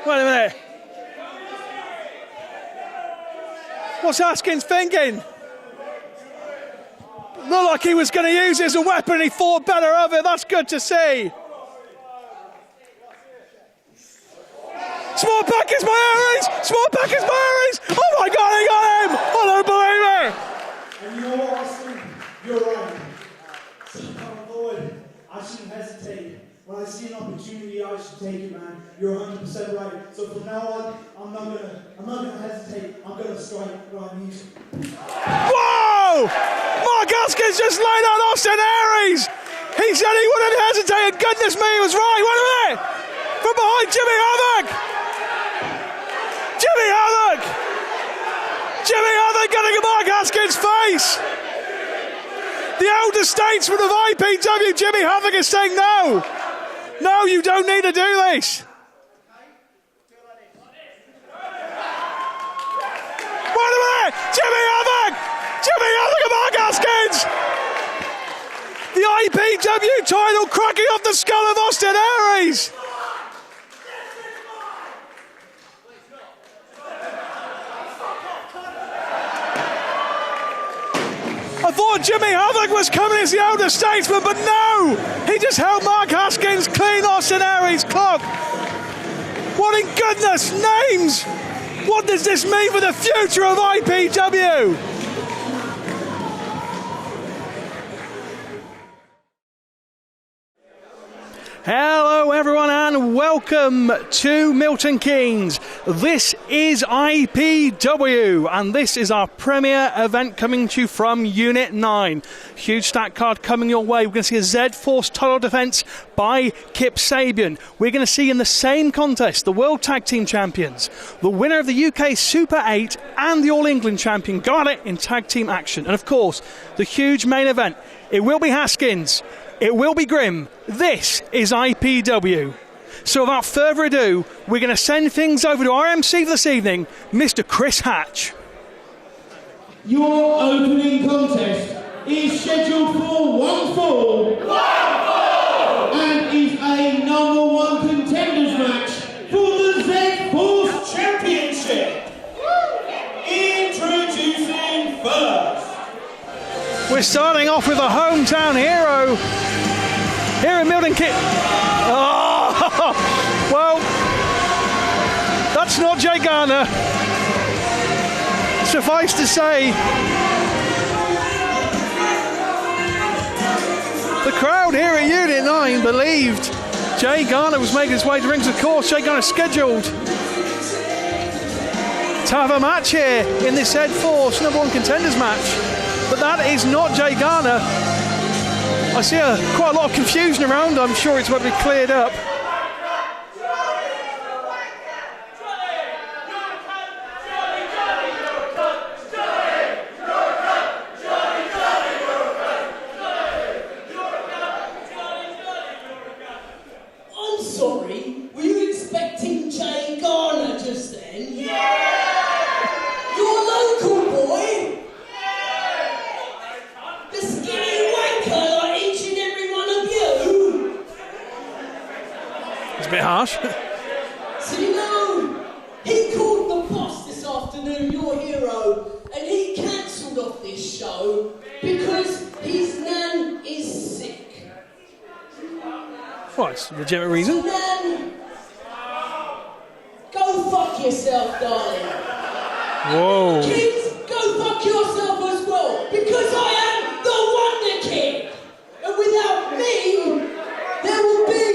Wait a minute. What's Haskins thinking? Looked like he was going to use it as a weapon and he thought better of it. That's good to see. Small package by Aries! Small package by Aries! Oh my God, he got him! I don't believe it! And you know what, Austin? You're right. Come forward. I shouldn't hesitate. When I see an opportunity, I should take it, man. You're 100% right. So from now on, I'm not gonna hesitate. I'm gonna strike where I need to. Whoa! Mark Haskins just laid on Austin Aries! He said he wouldn't hesitate, and goodness me, he was right. Wait a minute! From behind, Jimmy Havoc! Jimmy Havoc! Jimmy Havoc getting a Mark Haskins' face! The elder statesman of IPW, Jimmy Havoc, is saying no! No, you don't need to do this! Wait a minute! Jimmy Havoc! Jimmy Havoc and Mark Haskins! The IPW title cracking off the skull of Austin Aries! I thought Jimmy Havoc was coming as the elder statesman, but no! He just held Mark Haskins clean Austin Aries' clock. What in goodness names? What does this mean for the future of IPW? Hello everyone and welcome to Milton Keynes. This is IPW and this is our premier event coming to you from Unit 9. Huge stack card coming your way. We're going to see a Z-Force title defence by Kip Sabian. We're going to see in the same contest the World Tag Team Champions, the winner of the UK Super 8 and the All England Champion go at it in tag team action. And of course, the huge main event. It will be Haskins. It will be Grimm. This is IPW. So without further ado, we're going to send things over to our MC for this evening, Mr. Chris Hatch. Your opening contest is scheduled for one fall and is a number one contenders match for the Z-Force Championship. Introducing first. We're starting off with a hometown hero here in Milton Keynes. Oh, well, that's not Jay Garner. Suffice to say, the crowd here at Unit 9 believed Jay Garner was making his way to rings. Of course, Jay Garner scheduled to have a match here in this Z-Force number one contenders match. But that is not Jay Garner. I see quite a lot of confusion around. I'm sure it's going to be cleared up. I'm sorry, were you expecting Jay Garner just then? Yeah! Your local boy? The skinny wanker like each and every one of you? It's a bit harsh. So you know, he called the boss this afternoon, your hero, and he cancelled off this show because his nan is sick. Well, it's a legitimate reason. Nan, go fuck yourself, darling. Whoa. Kids, go fuck yourself as well, because I am the Wonder Kid. And without me, there will be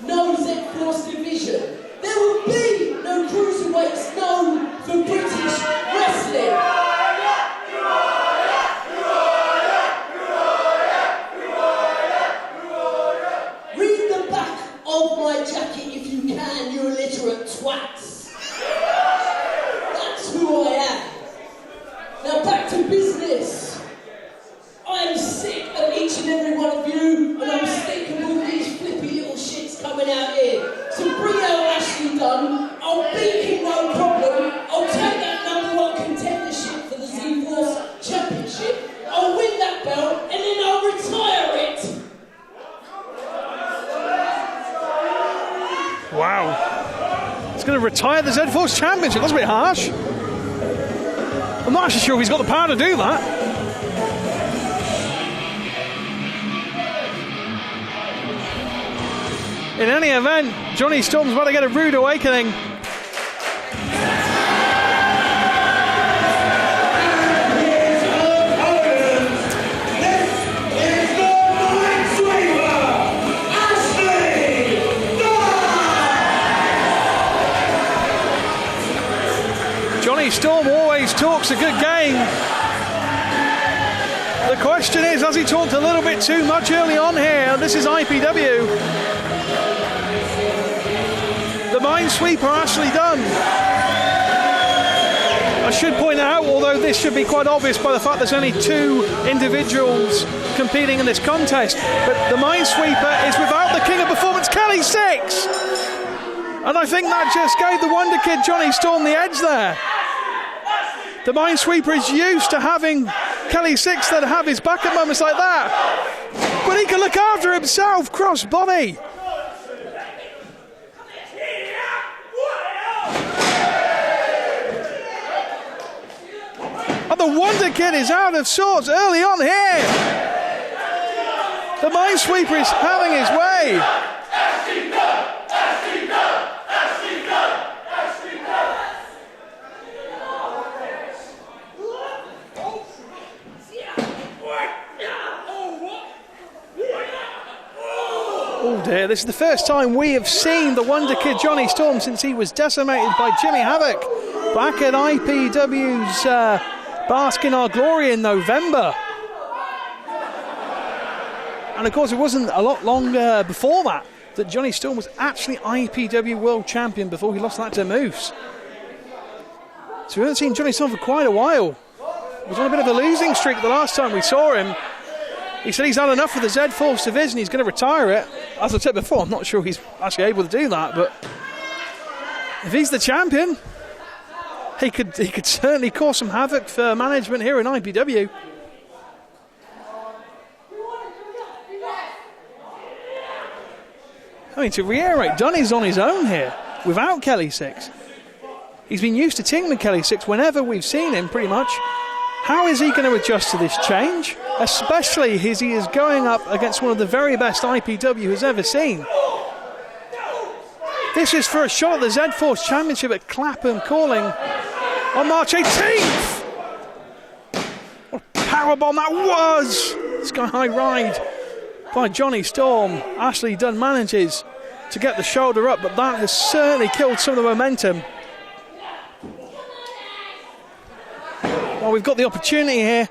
no Z-Force division. There will be no cruiserweights known for British wrestling. Read the back of my jacket if you can, you illiterate twats. That's who I am. Now back to business. I am sick of each and every one of you, and I'm sick of all these flippy little shits coming out here. So bring out Ashley Dunn. I'll beat him, no problem. I'll take that number one contendership for the Z-Force Championship. I'll win that belt, and then I'll retire it. Wow. He's going to retire the Z-Force Championship. That's a bit harsh. I'm not actually sure if he's got the power to do that. In any event, Johnny Storm's about to get a rude awakening. Johnny Storm always talks a good game. The question is, has he talked a little bit too much early on here? This is IPW. The Minesweeper actually done. I should point out, although this should be quite obvious by the fact there's only 2 individuals competing in this contest, but the Minesweeper is without the King of Performance, Kelly 6. And I think that just gave the Wonder Kid Johnny Storm the edge there. The Minesweeper is used to having Kelly 6 that have his back at moments like that. But he can look after himself, cross body. And the Wonder Kid is out of sorts early on here. The Minesweeper is having his way. Oh dear, this is the first time we have seen the Wonder Kid Johnny Storm since he was decimated by Jimmy Havoc back at IPW's Bask in Our Glory in November. And of course it wasn't a lot longer before that Johnny Storm was actually IPW World Champion before he lost that to Moose. So we haven't seen Johnny Storm for quite a while. He was on a bit of a losing streak the last time we saw him. He said he's had enough of the Z-Force division, he's going to retire it. As I said before, I'm not sure he's actually able to do that, but if he's the champion, he could certainly cause some havoc for management here in IPW. I mean, to reiterate, Johnny's on his own here without Kelly 6. He's been used to teaming with Kelly 6 whenever we've seen him, pretty much. How is he going to adjust to this change? Especially as he is going up against one of the very best IPW has ever seen. This is for a shot at the Z-Force Championship at Clapham Calling on March 18th. What a powerbomb that was! Sky High Ride by Johnny Storm. Ashley Dunn manages to get the shoulder up, but that has certainly killed some of the momentum. Well, we've got the opportunity here.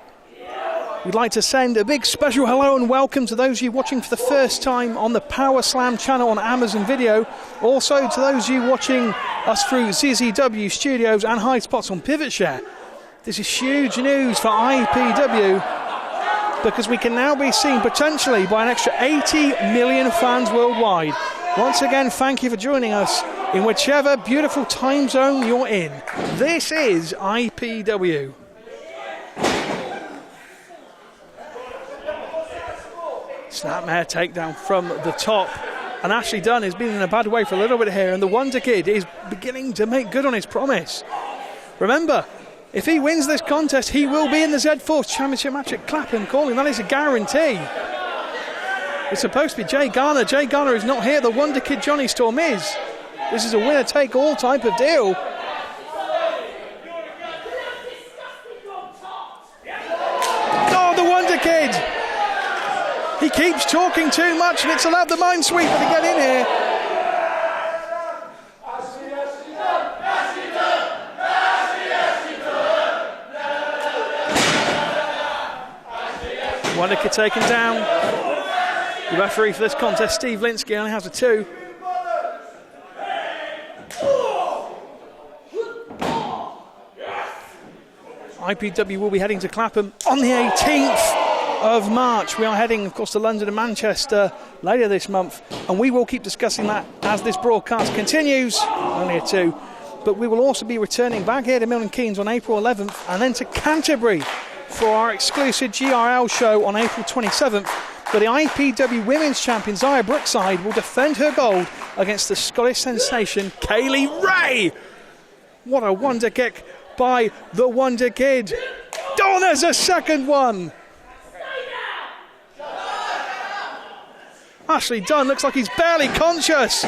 We'd like to send a big special hello and welcome to those of you watching for the first time on the Power Slam channel on Amazon Video. Also to those of you watching us through ZZW Studios and High Spots on Pivot Share. This is huge news for IPW because we can now be seen potentially by an extra 80 million fans worldwide. Once again, thank you for joining us in whichever beautiful time zone you're in. This is IPW. Snapmare takedown from the top. And Ashley Dunn has been in a bad way for a little bit here. And the Wonder Kid is beginning to make good on his promise. Remember, if he wins this contest, he will be in the Z-Force Championship match at Clapham Calling. That is a guarantee. It's supposed to be Jay Garner. Jay Garner is not here. The Wonder Kid Johnny Storm is. This is a winner-take-all type of deal. Oh, the Wonder Kid! He keeps talking too much and it's allowed the Minesweeper to get in here. Wonder Kid taken down. The referee for this contest, Steve Linsky, only has a 2. IPW will be heading to Clapham on the 18th of March. We are heading, of course, to London and Manchester later this month, and we will keep discussing that as this broadcast continues. Only a 2. But we will also be returning back here to Milton Keynes on April 11th and then to Canterbury for our exclusive GRL show on April 27th. but the IPW Women's Champion Zaya Brookside will defend her gold against the Scottish sensation Kaylee Ray. What a wonder kick by the Wonder Kid. Oh, there's a second one. Ashley Dunn looks like he's barely conscious.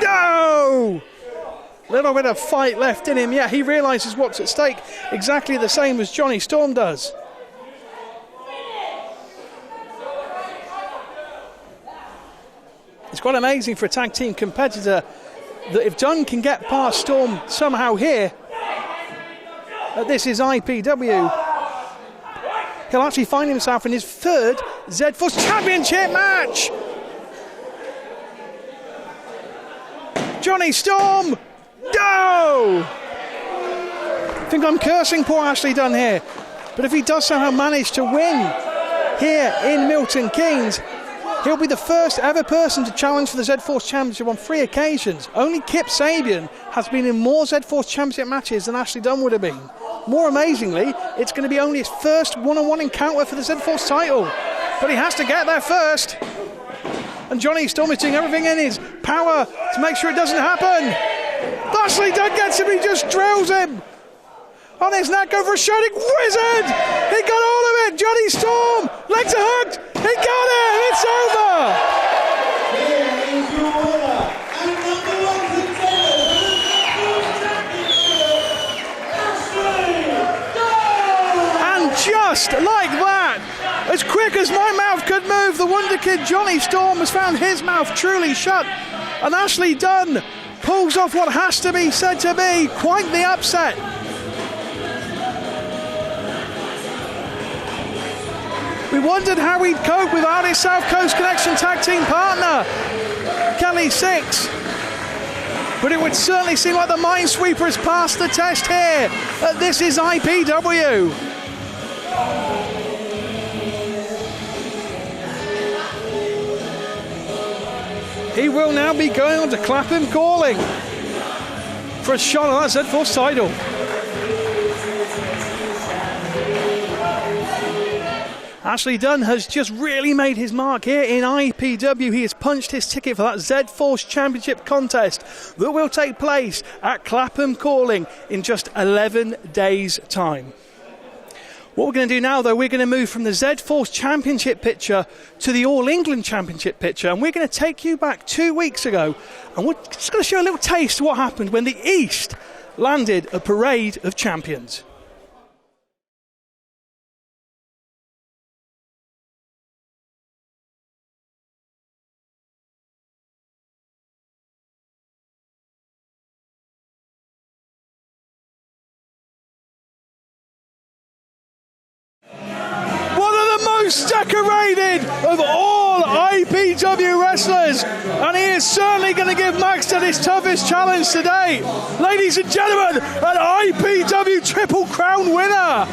No! Little bit of fight left in him. Yeah, he realises what's at stake, exactly the same as Johnny Storm does. It's quite amazing for a tag team competitor that if Dunn can get past Storm somehow here, this is IPW, he'll actually find himself in his third Z-Force Championship match. Johnny Storm, no! I think I'm cursing poor Ashley Dunn here, but if he does somehow manage to win here in Milton Keynes, he'll be the first ever person to challenge for the Z-Force Championship on 3 occasions. Only Kip Sabian has been in more Z-Force Championship matches than Ashley Dunn would have been. More amazingly, it's going to be only his first one-on-one encounter for the Z-Force title. But he has to get there first. And Johnny Storm is doing everything in his power to make sure it doesn't happen. Ashley Dunn gets him, he just drills him. On his neck over a Shining Wizard. He got all of it. Johnny Storm, legs are hooked. He got it. It's over. Here is your winner and number 1 contender for the championship, Ashley Dunn. And just like that, as quick as my mouth could move, the Wonder Kid Johnny Storm has found his mouth truly shut. And Ashley Dunn pulls off what has to be said to be quite the upset. We wondered how he'd cope without his South Coast Connection tag team partner, Kelly Six. But it would certainly seem like the Minesweeper has passed the test here. This is IPW. He will now be going on to Clapham Calling for a shot at that Z-Force title. Ashley Dunn has just really made his mark here in IPW. He has punched his ticket for that Z-Force Championship contest that will take place at Clapham Calling in just 11 days' time. What we're going to do now, though, we're going to move from the Z-Force Championship picture to the All England Championship picture, and we're going to take you back 2 weeks ago, and we're just going to show a little taste of what happened when the East landed a parade of champions. Decorated of all IPW wrestlers, and he is certainly going to give Maxted his toughest challenge today. Ladies and gentlemen, an IPW Triple Crown winner.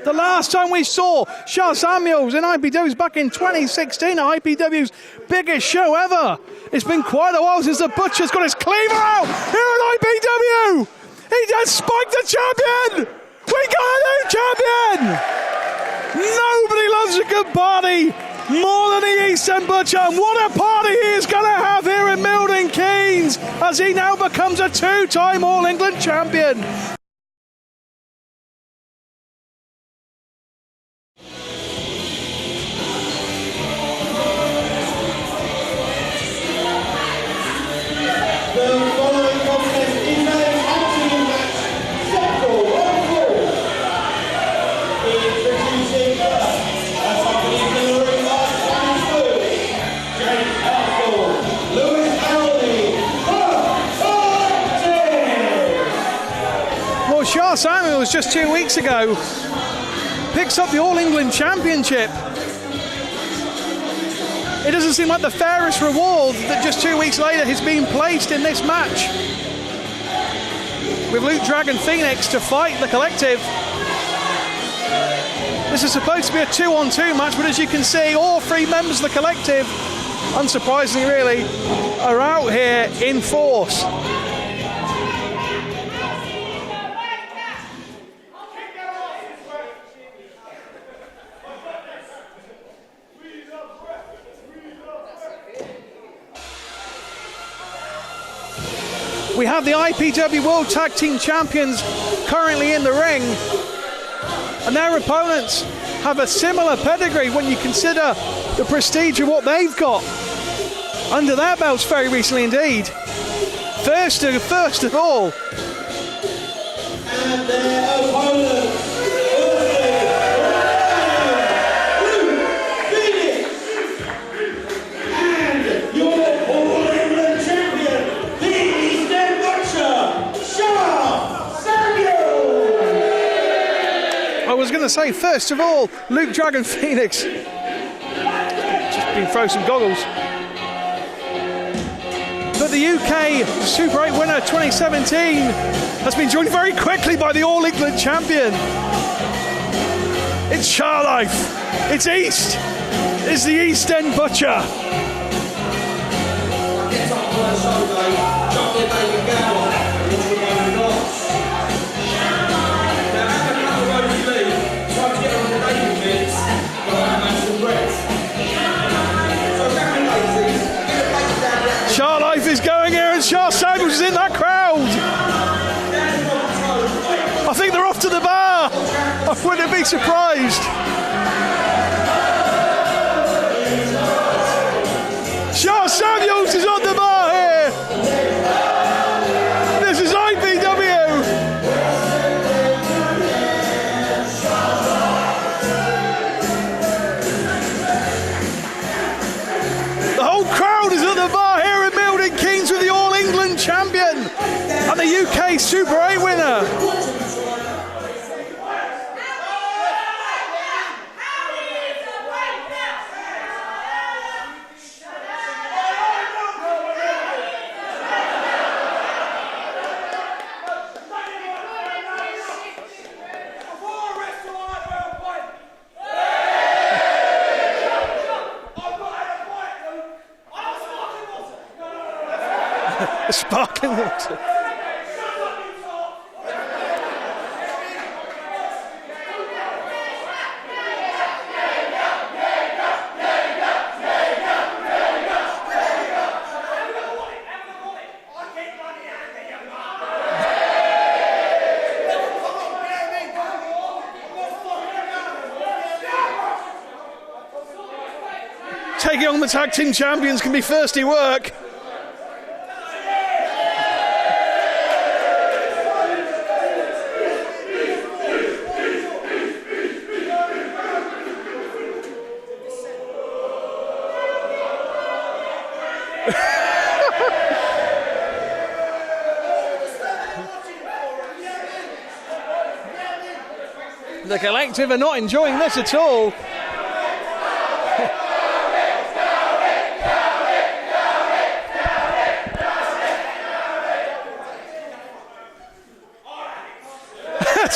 The last time we saw Charles Samuels in IPW was back in 2016, IPW's biggest show ever. It's been quite a while since the Butcher's got his cleaver out here at IPW. He just spiked the champion. We got a new champion! Nobody loves a good party more than the East End Butcher. And what a party he is going to have here in Milton Keynes as he now becomes a 2-time All England champion. Charles Samuels just 2 weeks ago picks up the All England Championship. It doesn't seem like the fairest reward that just 2 weeks later has been placed in this match, with Luke Dragon Phoenix to fight the Collective. This is supposed to be a 2-on-2 match, but as you can see, all 3 members of the Collective, unsurprisingly really, are out here in force. We have the IPW World Tag Team Champions currently in the ring, and their opponents have a similar pedigree when you consider the prestige of what they've got under their belts very recently indeed. First of all, and their opponents, and your All England champion, the Eastern Butcher, Sabian. I was going to say, first of all, Luke Dragon Phoenix. Just been throw some goggles. But the UK Super 8 winner 2017 has been joined very quickly by the All England champion. It's Charlife. It's East. It's the East End Butcher. Get up for the show, mate. Drop your baby girl. What's the one in Gotch? Now, have a couple of rows leave. Try to get on the baby bits. But I have some breath. So, grab your ladies. Get a baby down there. Charlife is going here, and Char Samuels is in that crowd. I think they're off to the bar. I wouldn't be surprised. Char Samuels is on the bar here. This is IPW. The whole crowd is at the bar here in Milton Keynes with the All England champion and the UK Super 8 winner. Sparkling water. Taking on the tag team champions can be thirsty work. The collective are not enjoying this at all.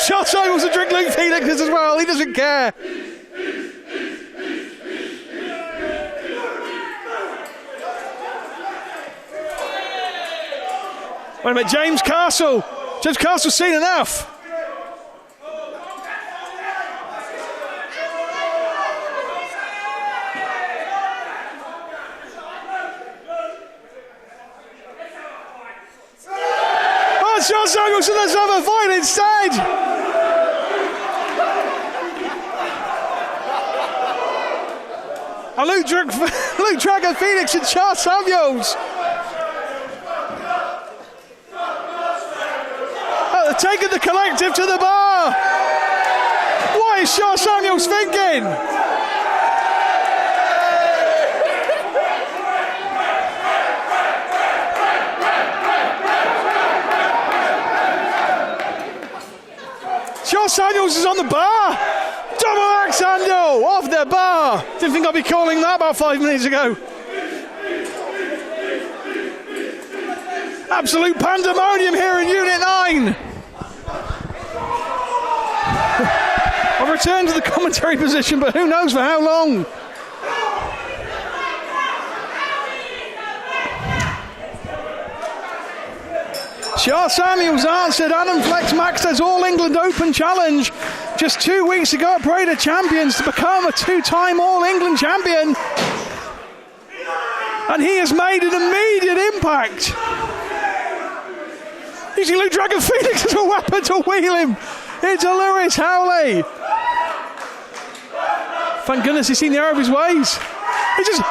Charles Samuels will drink Luke Phoenix as well. He doesn't care. Wait a minute, James Castle. James Castle's seen enough. Charles Samuels, let's have a fight instead. And Luke Dragon Phoenix and Charles Samuels. They're taking the collective to the bar. What is Charles Samuels thinking? Charles Samuels is on the bar. Double axe handle off the bar. Didn't think I'd be calling that about 5 minutes ago. Absolute pandemonium here in Unit 9. I've returned to the commentary position, but who knows for how long. Charles Samuels answered Adam Flex Maxter's All England Open Challenge just 2 weeks ago at Parade of Champions to become a two-time All England champion. And he has made an immediate impact. Using Luke Dragon Phoenix as a weapon to wheel him into Lewis Howley. Thank goodness he's seen the error of his ways. He just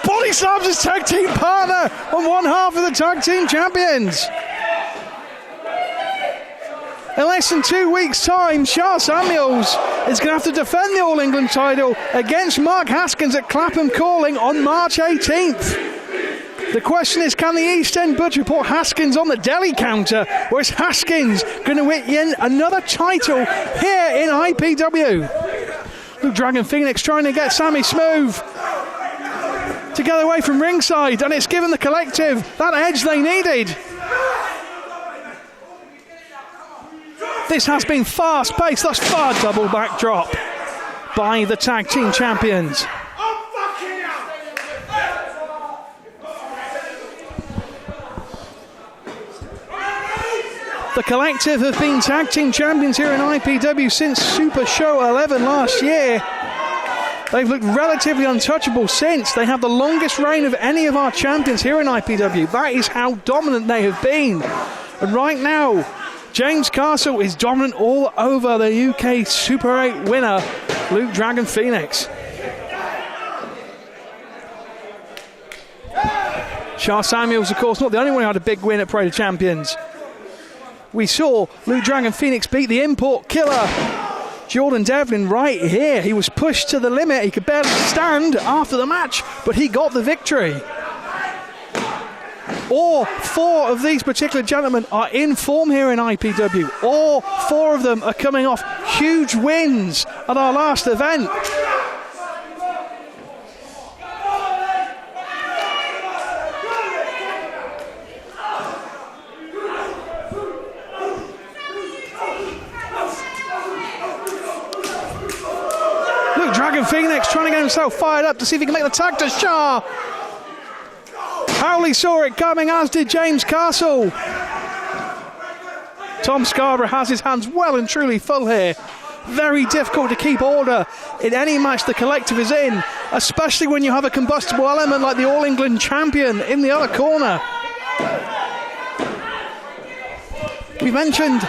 body slams his tag team partner on one half of the tag team champions. In less than 2 weeks' time, Charles Samuels is going to have to defend the All England title against Mark Haskins at Clapham Calling on March 18th. The question is, can the East End Butcher put Haskins on the deli counter, or is Haskins going to win another title here in IPW? Luke Dragon Phoenix trying to get Sammy Smooth to get away from ringside, and it's given the collective that edge they needed. This has been fast-paced, thus far double backdrop by the tag team champions. The collective have been tag team champions here in IPW since Super Show 11 last year. They've looked relatively untouchable since. They have the longest reign of any of our champions here in IPW. That is how dominant they have been. And right now, James Castle is dominant all over the UK Super 8 winner, Luke Dragon Phoenix. Charles Samuels, of course, not the only one who had a big win at Parade of Champions. We saw Luke Dragon Phoenix beat the import killer, Jordan Devlin, right here. He was pushed to the limit. He could barely stand after the match, but he got the victory. All four of these particular gentlemen are in form here in IPW. All four of them are coming off huge wins at our last event. Luke Dragon Phoenix trying to get himself fired up to see if he can make the tag to Shah. Howley saw it coming, as did James Castle. Tom Scarborough has his hands well and truly full here. Very difficult to keep order in any match the collective is in, especially when you have a combustible element like the All England champion in the other corner. We mentioned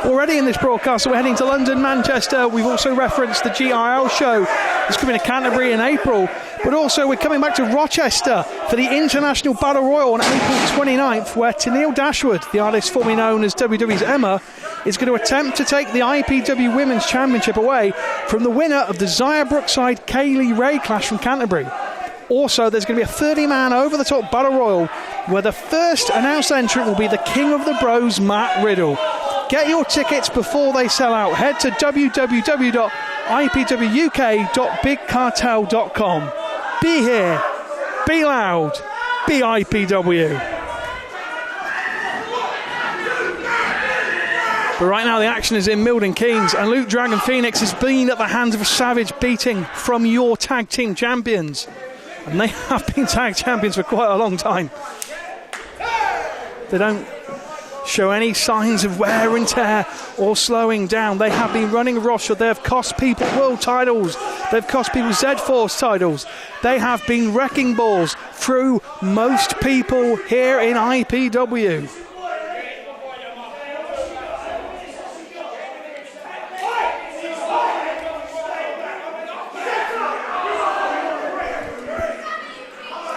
already in this broadcast that we're heading to London, Manchester. We've also referenced the GIL show that's coming to Canterbury in April, but also we're coming back to Rochester for the International Battle Royal on April 29th, where Tennille Dashwood, the artist formerly known as WWE's Emma, is going to attempt to take the IPW Women's Championship away from the winner of the Zaya Brookside Kaylee Ray clash from Canterbury. Also, there's going to be a 30-man over-the-top Battle Royal where the first announced entrant will be the King of the Bros, Matt Riddle. Get your tickets before they sell out. Head to www.ipwuk.bigcartel.com. Be here, be loud, be IPW. But right now the action is in Milton Keynes, and Luke Dragon Phoenix has been at the hands of a savage beating from your tag team champions. And they have been tag champions for quite a long time. They don't show any signs of wear and tear or slowing down. They have been running roughshod. They have cost people world titles. They've cost people Z-Force titles. They have been wrecking balls through most people here in IPW.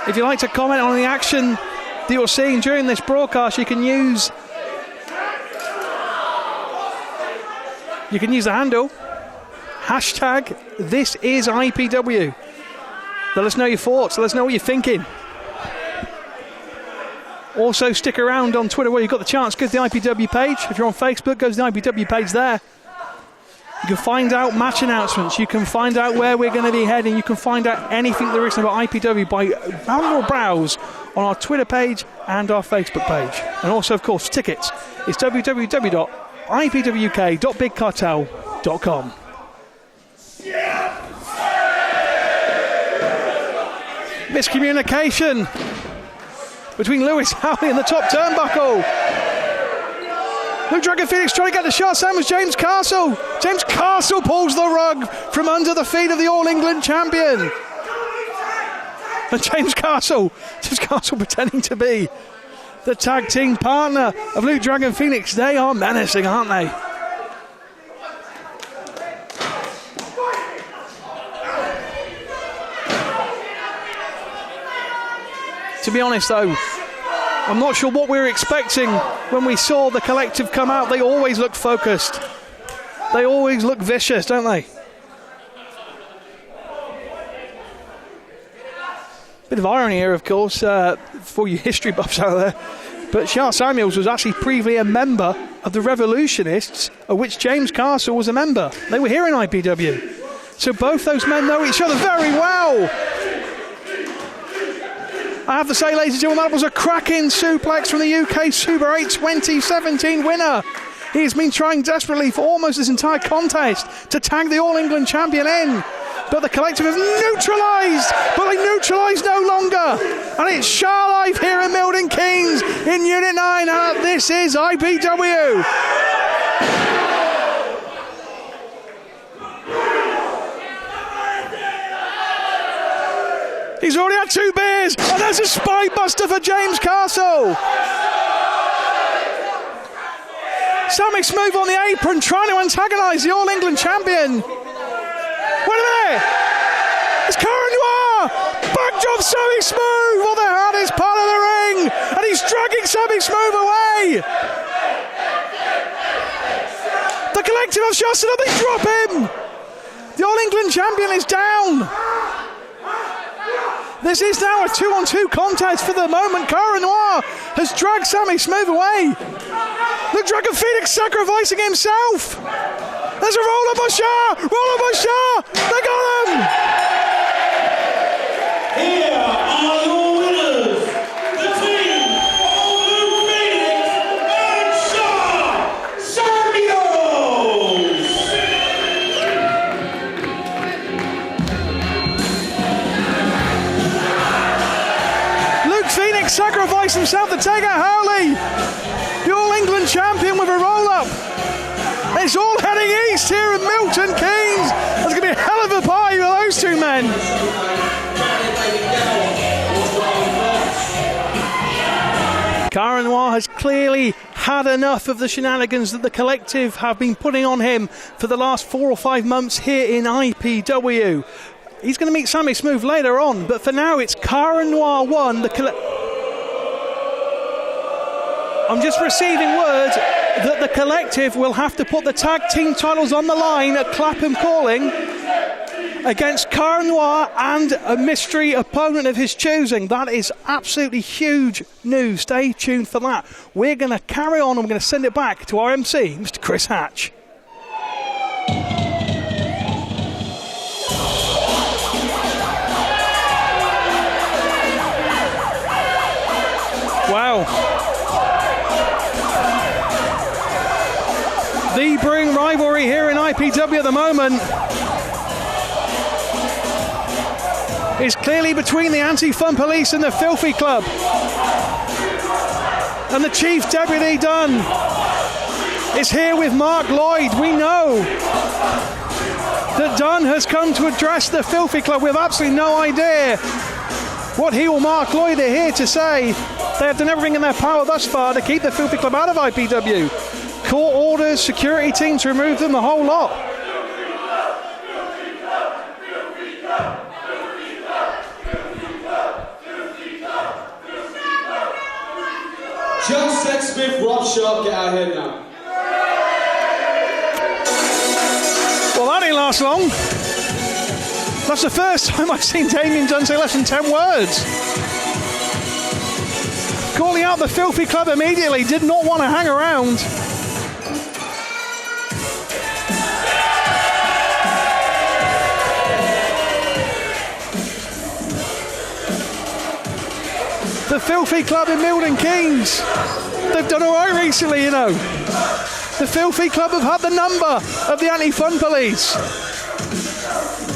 If you'd like to comment on the action that you're seeing during this broadcast, you can use the handle hashtag #ThisIsIPW. Let us know your thoughts. Let us know what you're thinking. Also, stick around on Twitter where you've got the chance. Go to the IPW page. If you're on Facebook, go to the IPW page there. You can find out match announcements. You can find out where we're going to be heading. You can find out anything there is about IPW by having your browse on our Twitter page and our Facebook page. And also, of course, tickets. It's www.ipwuk.bigcartel.com. Miscommunication between Lewis Howley and the top turnbuckle. Luke Dragon Phoenix trying to get the shot. Same as James Castle. James Castle pulls the rug from under the feet of the All England champion. And James Castle pretending to be the tag team partner of Luke Dragon Phoenix. They are menacing, aren't they? To be honest though, I'm not sure what we were expecting when we saw the collective come out. They always look focused. They always look vicious, don't they? Bit of irony here, of course, for you history buffs out there. But Charles Samuels was actually previously a member of the Revolutionists, of which James Castle was a member. They were here in IPW. So both those men know each other very well. I have to say, ladies and gentlemen, that was a cracking suplex from the UK Super 8 2017 winner. He has been trying desperately for almost this entire contest to tag the All England champion in. But the collective have neutralised, but they neutralise no longer. And it's Sharlife here in Milton Keynes in Unit 9, and this is IPW. He's already had 2 beers, and there's a spine buster for James Castle. Sammy Smooth on the apron, trying to antagonise the All England champion. Wait a minute! It's CARA NOIR! Backdrop Sammy Smooth on the hardest part of the ring, and he's dragging Sammy Smooth away. The collective have shot it up, they drop him. The All England champion is down. This is now a 2-on-2 contest for the moment. CARA NOIR has dragged Sammy Smooth away. The Dragon Phoenix sacrificing himself. There's a roll-up by Shah! Roll-up by Shah! They got him! Here are your winners, the team of Luke Phoenix and Shah Sabian. Luke Phoenix sacrificed himself to take out Howley. The All England champion with a roll-up. It's all heading east here in Milton Keynes. There's going to be a hell of a party with those 2 men. CARA NOIR has clearly had enough of the shenanigans that the collective have been putting on him for the last 4 or 5 months here in IPW. He's going to meet Sammy Smooth later on, but for now it's CARA NOIR 1. I'm just receiving word that the collective will have to put the tag team titles on the line at Clapham Calling against CARA NOIR and a mystery opponent of his choosing. That is absolutely huge news. Stay tuned for that. We're going to carry on and we're going to send it back to our MC, Mr. Chris Hatch. Wow. The brewing rivalry here in IPW at the moment is clearly between the Anti-Fun Police and the Filthy Club. And the Chief Deputy Dunn is here with Mark Lloyd. We know that Dunn has come to address the Filthy Club. We have absolutely no idea what he or Mark Lloyd are here to say. They have done everything in their power thus far to keep the Filthy Club out of IPW. Court orders, security teams to remove them, the whole lot. John Sexsmith, Rob Sharp, get out here now. Well, that didn't last long. That's the first time I've seen Damien Dunn say less than 10 words. Calling out the Filthy Club immediately, did not want to hang around. The Filthy Club in Milton Keynes. They've done all right recently, you know. The Filthy Club have had the number of the Anti-Fun Police.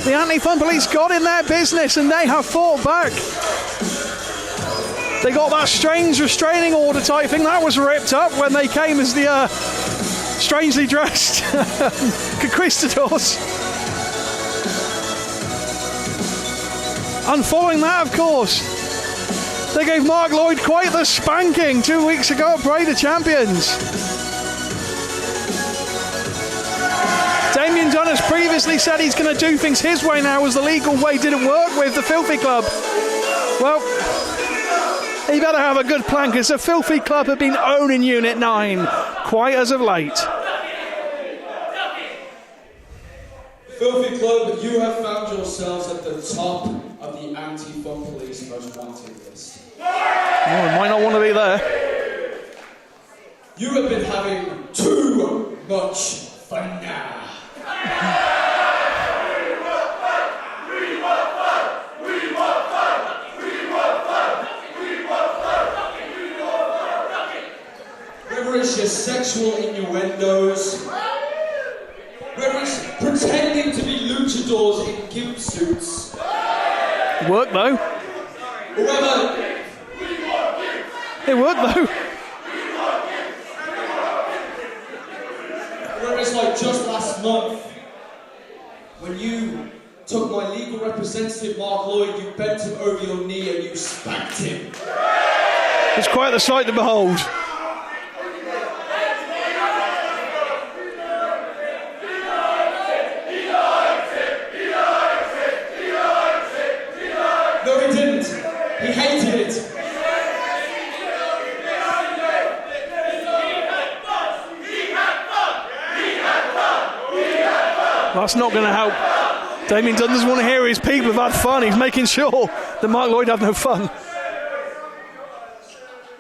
The Anti-Fun Police got in their business and they have fought back. They got that strange restraining order type thing. That was ripped up when they came as the strangely dressed conquistadors. And following that, of course, They gave Mark Lloyd quite the spanking 2 weeks ago at Parade of Champions. Damien Dunn has previously said he's going to do things his way now, as the legal way didn't work with the Filthy Club. Well, he better have a good plan, because the Filthy Club have been owning Unit 9 quite as of late. Filthy Club, you have found yourselves at the top of the anti-fun police most wanted list. Oh, we might not want to be there. You have been having too much fun now. Whether it's your sexual innuendos, whether it's pretending to be luchadors in gimp suits. Worked though. It worked though. Whether it's like just last month, when you took my legal representative Mark Lloyd, you bent him over your knee and you spanked him. It's quite the sight to behold. No, he didn't. He hated it. That's not going to help. Damien Dunn doesn't want to hear his people have had fun. He's making sure that Mark Lloyd had no fun.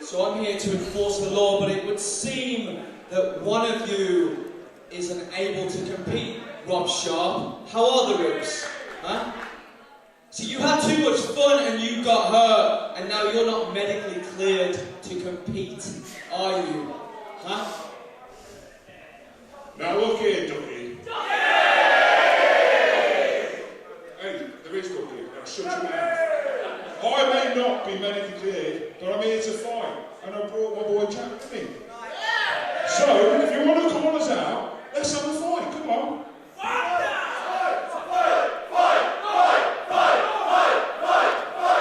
So I'm here to enforce the law, but it would seem that one of you is unable to compete, Rob Sharp. How are the ribs? Huh? So you had too much fun and you got hurt, and now you're not medically cleared to compete, are you? Huh? Now look here, Ducky. Hey, there is Ducky. Now shut your mouth. I may not be medically cleared, but I'm here to fight, and I brought my boy Chapman in. So, if you want to call us out, let's have a fight. Come on.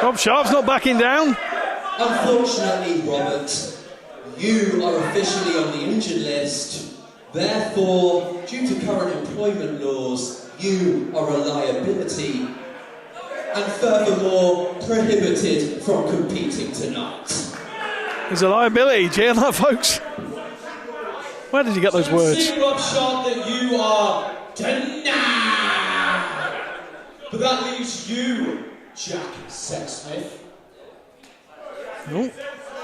Rob Sharp's not backing down. Unfortunately, Robert, you are officially on the injured list. Therefore, due to current employment laws, you are a liability. And furthermore, prohibited from competing tonight. He's a liability. Do you hear that, folks? Where did you get those words? See, Rob Sharp, that you are denied. But that leaves you, Jack Sexsmith. Oh.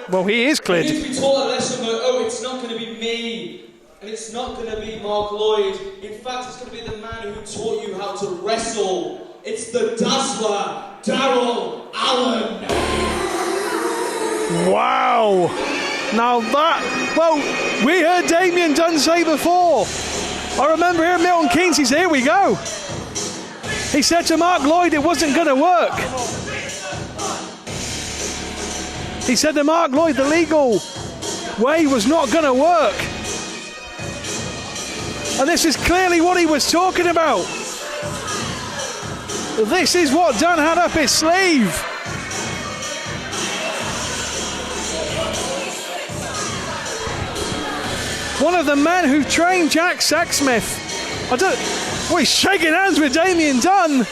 Well, he is cleared. You need to be taught a lesson that, it's not going to be me. And it's not going to be Mark Lloyd. In fact, it's going to be the man who taught you how to wrestle. It's the Dazzler, Darryl Allen. Wow. Now that, well, we heard Damien Dunn say before. I remember here at Milton Keynes, he said, here we go. He said to Mark Lloyd it wasn't going to work. He said to Mark Lloyd the legal way was not going to work. And this is clearly what he was talking about. This is what Dunn had up his sleeve. One of the men who trained Jack Sexsmith. He's shaking hands with Damien Dunn.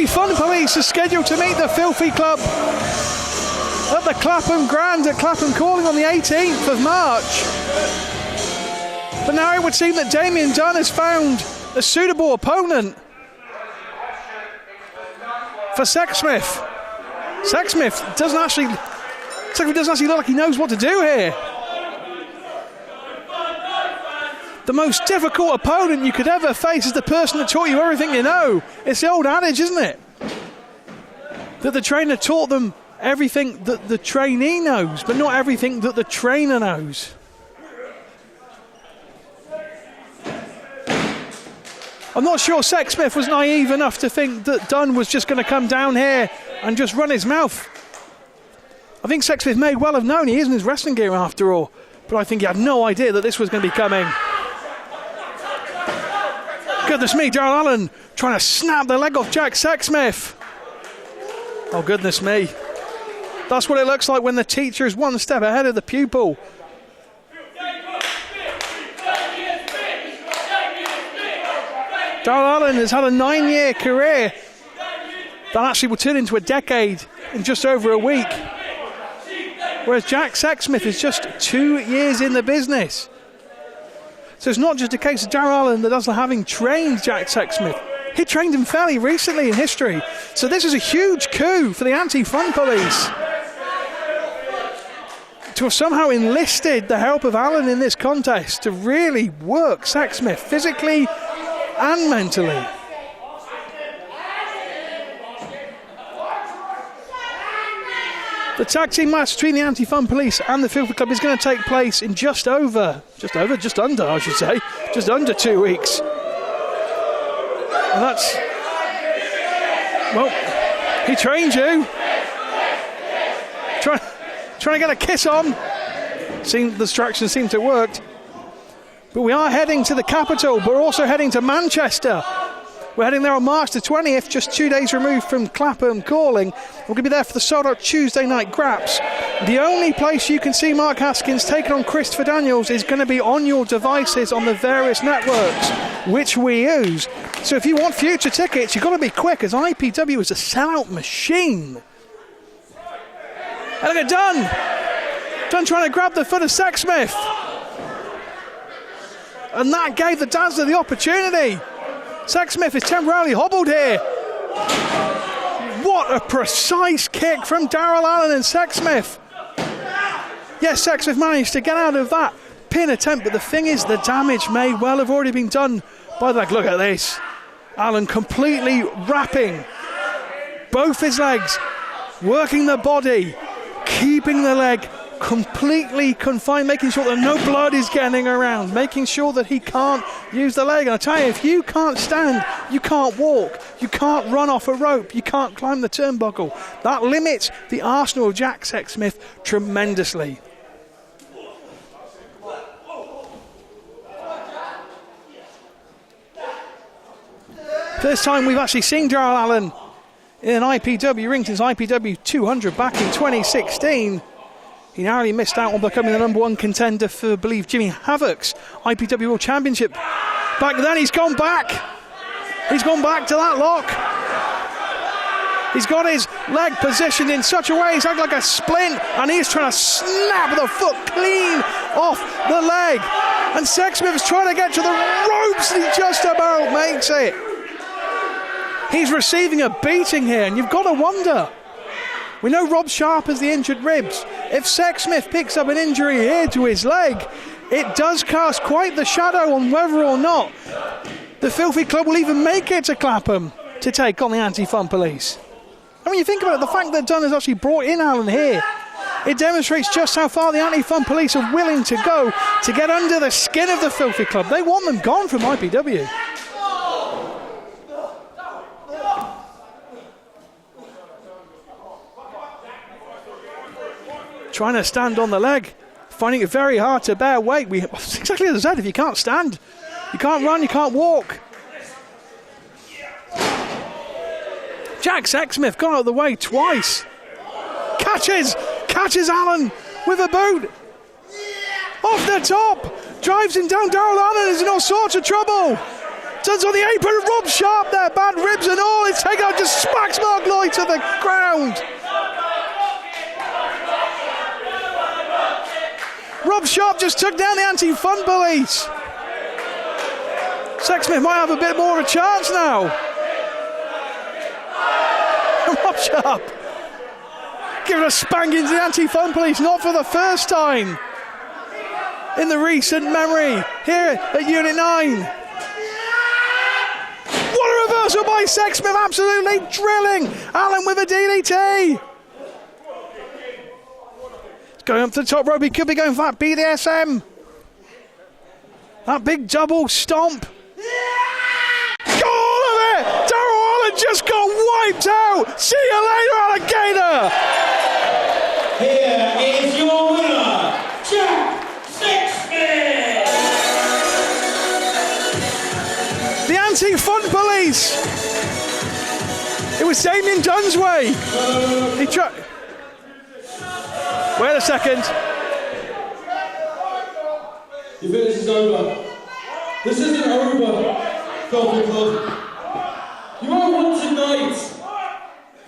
Fun Police are scheduled to meet the Filthy Club at the Clapham Grand at Clapham Calling on the 18th of March. But now it would seem that Damien Dunn has found a suitable opponent for Sexsmith. Sexsmith doesn't actually look like he knows what to do here. The most difficult opponent you could ever face is the person that taught you everything you know. It's the old adage, isn't it? That the trainer taught them everything that the trainee knows, but not everything that the trainer knows. I'm not sure Sexsmith was naive enough to think that Dunn was just going to come down here and just run his mouth. I think Sexsmith may well have known he is in his wrestling gear after all, but I think he had no idea that this was going to be coming. Goodness me, Darrell Allen trying to snap the leg off Jack Sexsmith. Oh, goodness me. That's what it looks like when the teacher is one step ahead of the pupil. Darrell Allen has had a 9-year career that actually will turn into a decade in just over a week. Whereas Jack Sexsmith is just 2 years in the business. So it's not just a case of Darrell Allen that doesn't having trained Jack Sexsmith. He trained him fairly recently in history. So this is a huge coup for the anti-fun police to have somehow enlisted the help of Allen in this contest to really work Sexsmith physically and mentally. The tag team match between the Anti-Fun Police and the Filthy Club is going to take place in just under 2 weeks. And that's, well, he trained you. Trying to get a kiss on. The distraction seemed to have worked. But we are heading to the capital, but we're also heading to Manchester. We're heading there on March the 20th, just 2 days removed from Clapham Calling. We're going to be there for the sold-out Tuesday night Graps. The only place you can see Mark Haskins taking on Christopher Daniels is going to be on your devices on the various networks, which we use. So if you want future tickets, you've got to be quick, as IPW is a sellout machine. And look at Dunn trying to grab the foot of Sexsmith. And that gave the Dazzler the opportunity. Sexsmith is temporarily hobbled here. What a precise kick from Darrell Allen and Sexsmith. Yes, Sexsmith managed to get out of that pin attempt, but the thing is, the damage may well have already been done by the leg. Look at this. Allen completely wrapping both his legs, working the body, keeping the leg completely confined, making sure that no blood is getting around, making sure that he can't use the leg. And I tell you, if you can't stand, you can't walk, you can't run off a rope, you can't climb the turnbuckle. That limits the arsenal of Jack Sexsmith tremendously. First time we've actually seen Darrell Allen in an IPW ring since IPW 200 back in 2016. He narrowly missed out on becoming the #1 contender for, I believe, Jimmy Havoc's IPW World Championship. Back then, he's gone back. He's gone back to that lock. He's got his leg positioned in such a way, he's acting like a splint, and he's trying to snap the foot clean off the leg. And Sexsmith is trying to get to the ropes, and he just about makes it. He's receiving a beating here, and you've got to wonder. We know Rob Sharp has the injured ribs. If Sexsmith picks up an injury here to his leg, it does cast quite the shadow on whether or not the Filthy Club will even make it to Clapham to take on the Anti-Fun Police. I mean, you think about it, the fact that Dunn has actually brought in Allen here, it demonstrates just how far the Anti-Fun Police are willing to go to get under the skin of the Filthy Club. They want them gone from IPW. Trying to stand on the leg, finding it very hard to bear weight. Exactly as I said, if you can't stand, you can't run, you can't walk. Jack Sexsmith got out of the way twice. Catches Allen with a boot. Off the top, drives him down. Darrell Allen is in all sorts of trouble. Turns on the apron, Rob Sharp there, bad ribs and all. It's taken out, just smacks Mark Lloyd to the ground. Rob Sharp just took down the Anti-Fun Police. Sexsmith might have a bit more of a chance now. Rob Sharp giving a spanking to the Anti-Fun Police, not for the first time in the recent memory here at Unit 9. What a reversal by Sexsmith, absolutely drilling Allen with a DDT. Going up to the top rope, he could be going for that BDSM. That big double stomp. All of it! Darrell Allen just got wiped out! See you later, alligator! Here is your winner, Chapman! The anti-fun police! It was Sabian Dunn's way! He tried... Wait a second. You think this is over? This isn't over, Filthy Club. You are one tonight,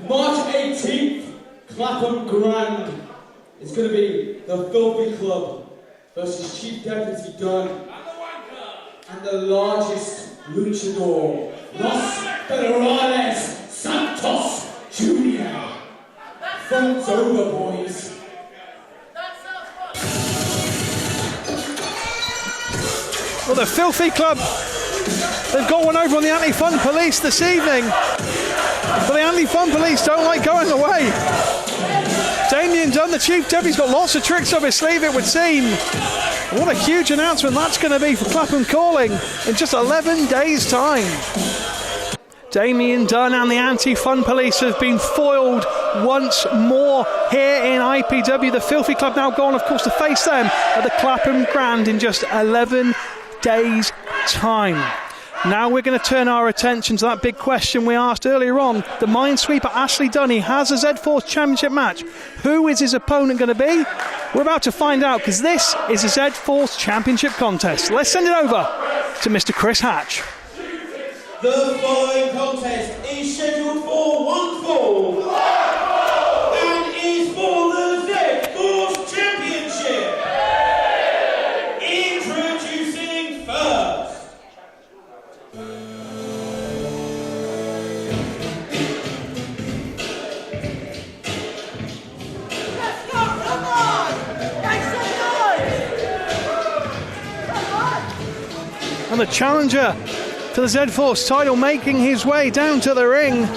March 18th, Clapham Grand. It's going to be the Filthy Club versus Chief Deputy Dunn and the largest luchador, Los Federales Santos Jr. Front's over, boys. Well, the Filthy Club, they've got one over on the Anti-Fun Police this evening. But the Anti-Fun Police don't like going away. Damien Dunn, the Chief Deputy's got lots of tricks up his sleeve, it would seem. What a huge announcement that's going to be for Clapham Calling in just 11 days' time. Damien Dunn and the Anti-Fun Police have been foiled once more here in IPW. The Filthy Club now gone, of course, to face them at the Clapham Grand in just 11 days' time. Now we're going to turn our attention to that big question we asked earlier on. The Minesweeper Ashley Dunny has a Z-Force Championship match. Who is his opponent going to be? We're about to find out, because this is a Z-Force Championship contest. Let's send it over to Mr. Chris Hatch. The following contest is scheduled for one fall and is for the Z-Force Championship. Introducing first. And the challenger to the Z-Force title making his way down to the ring.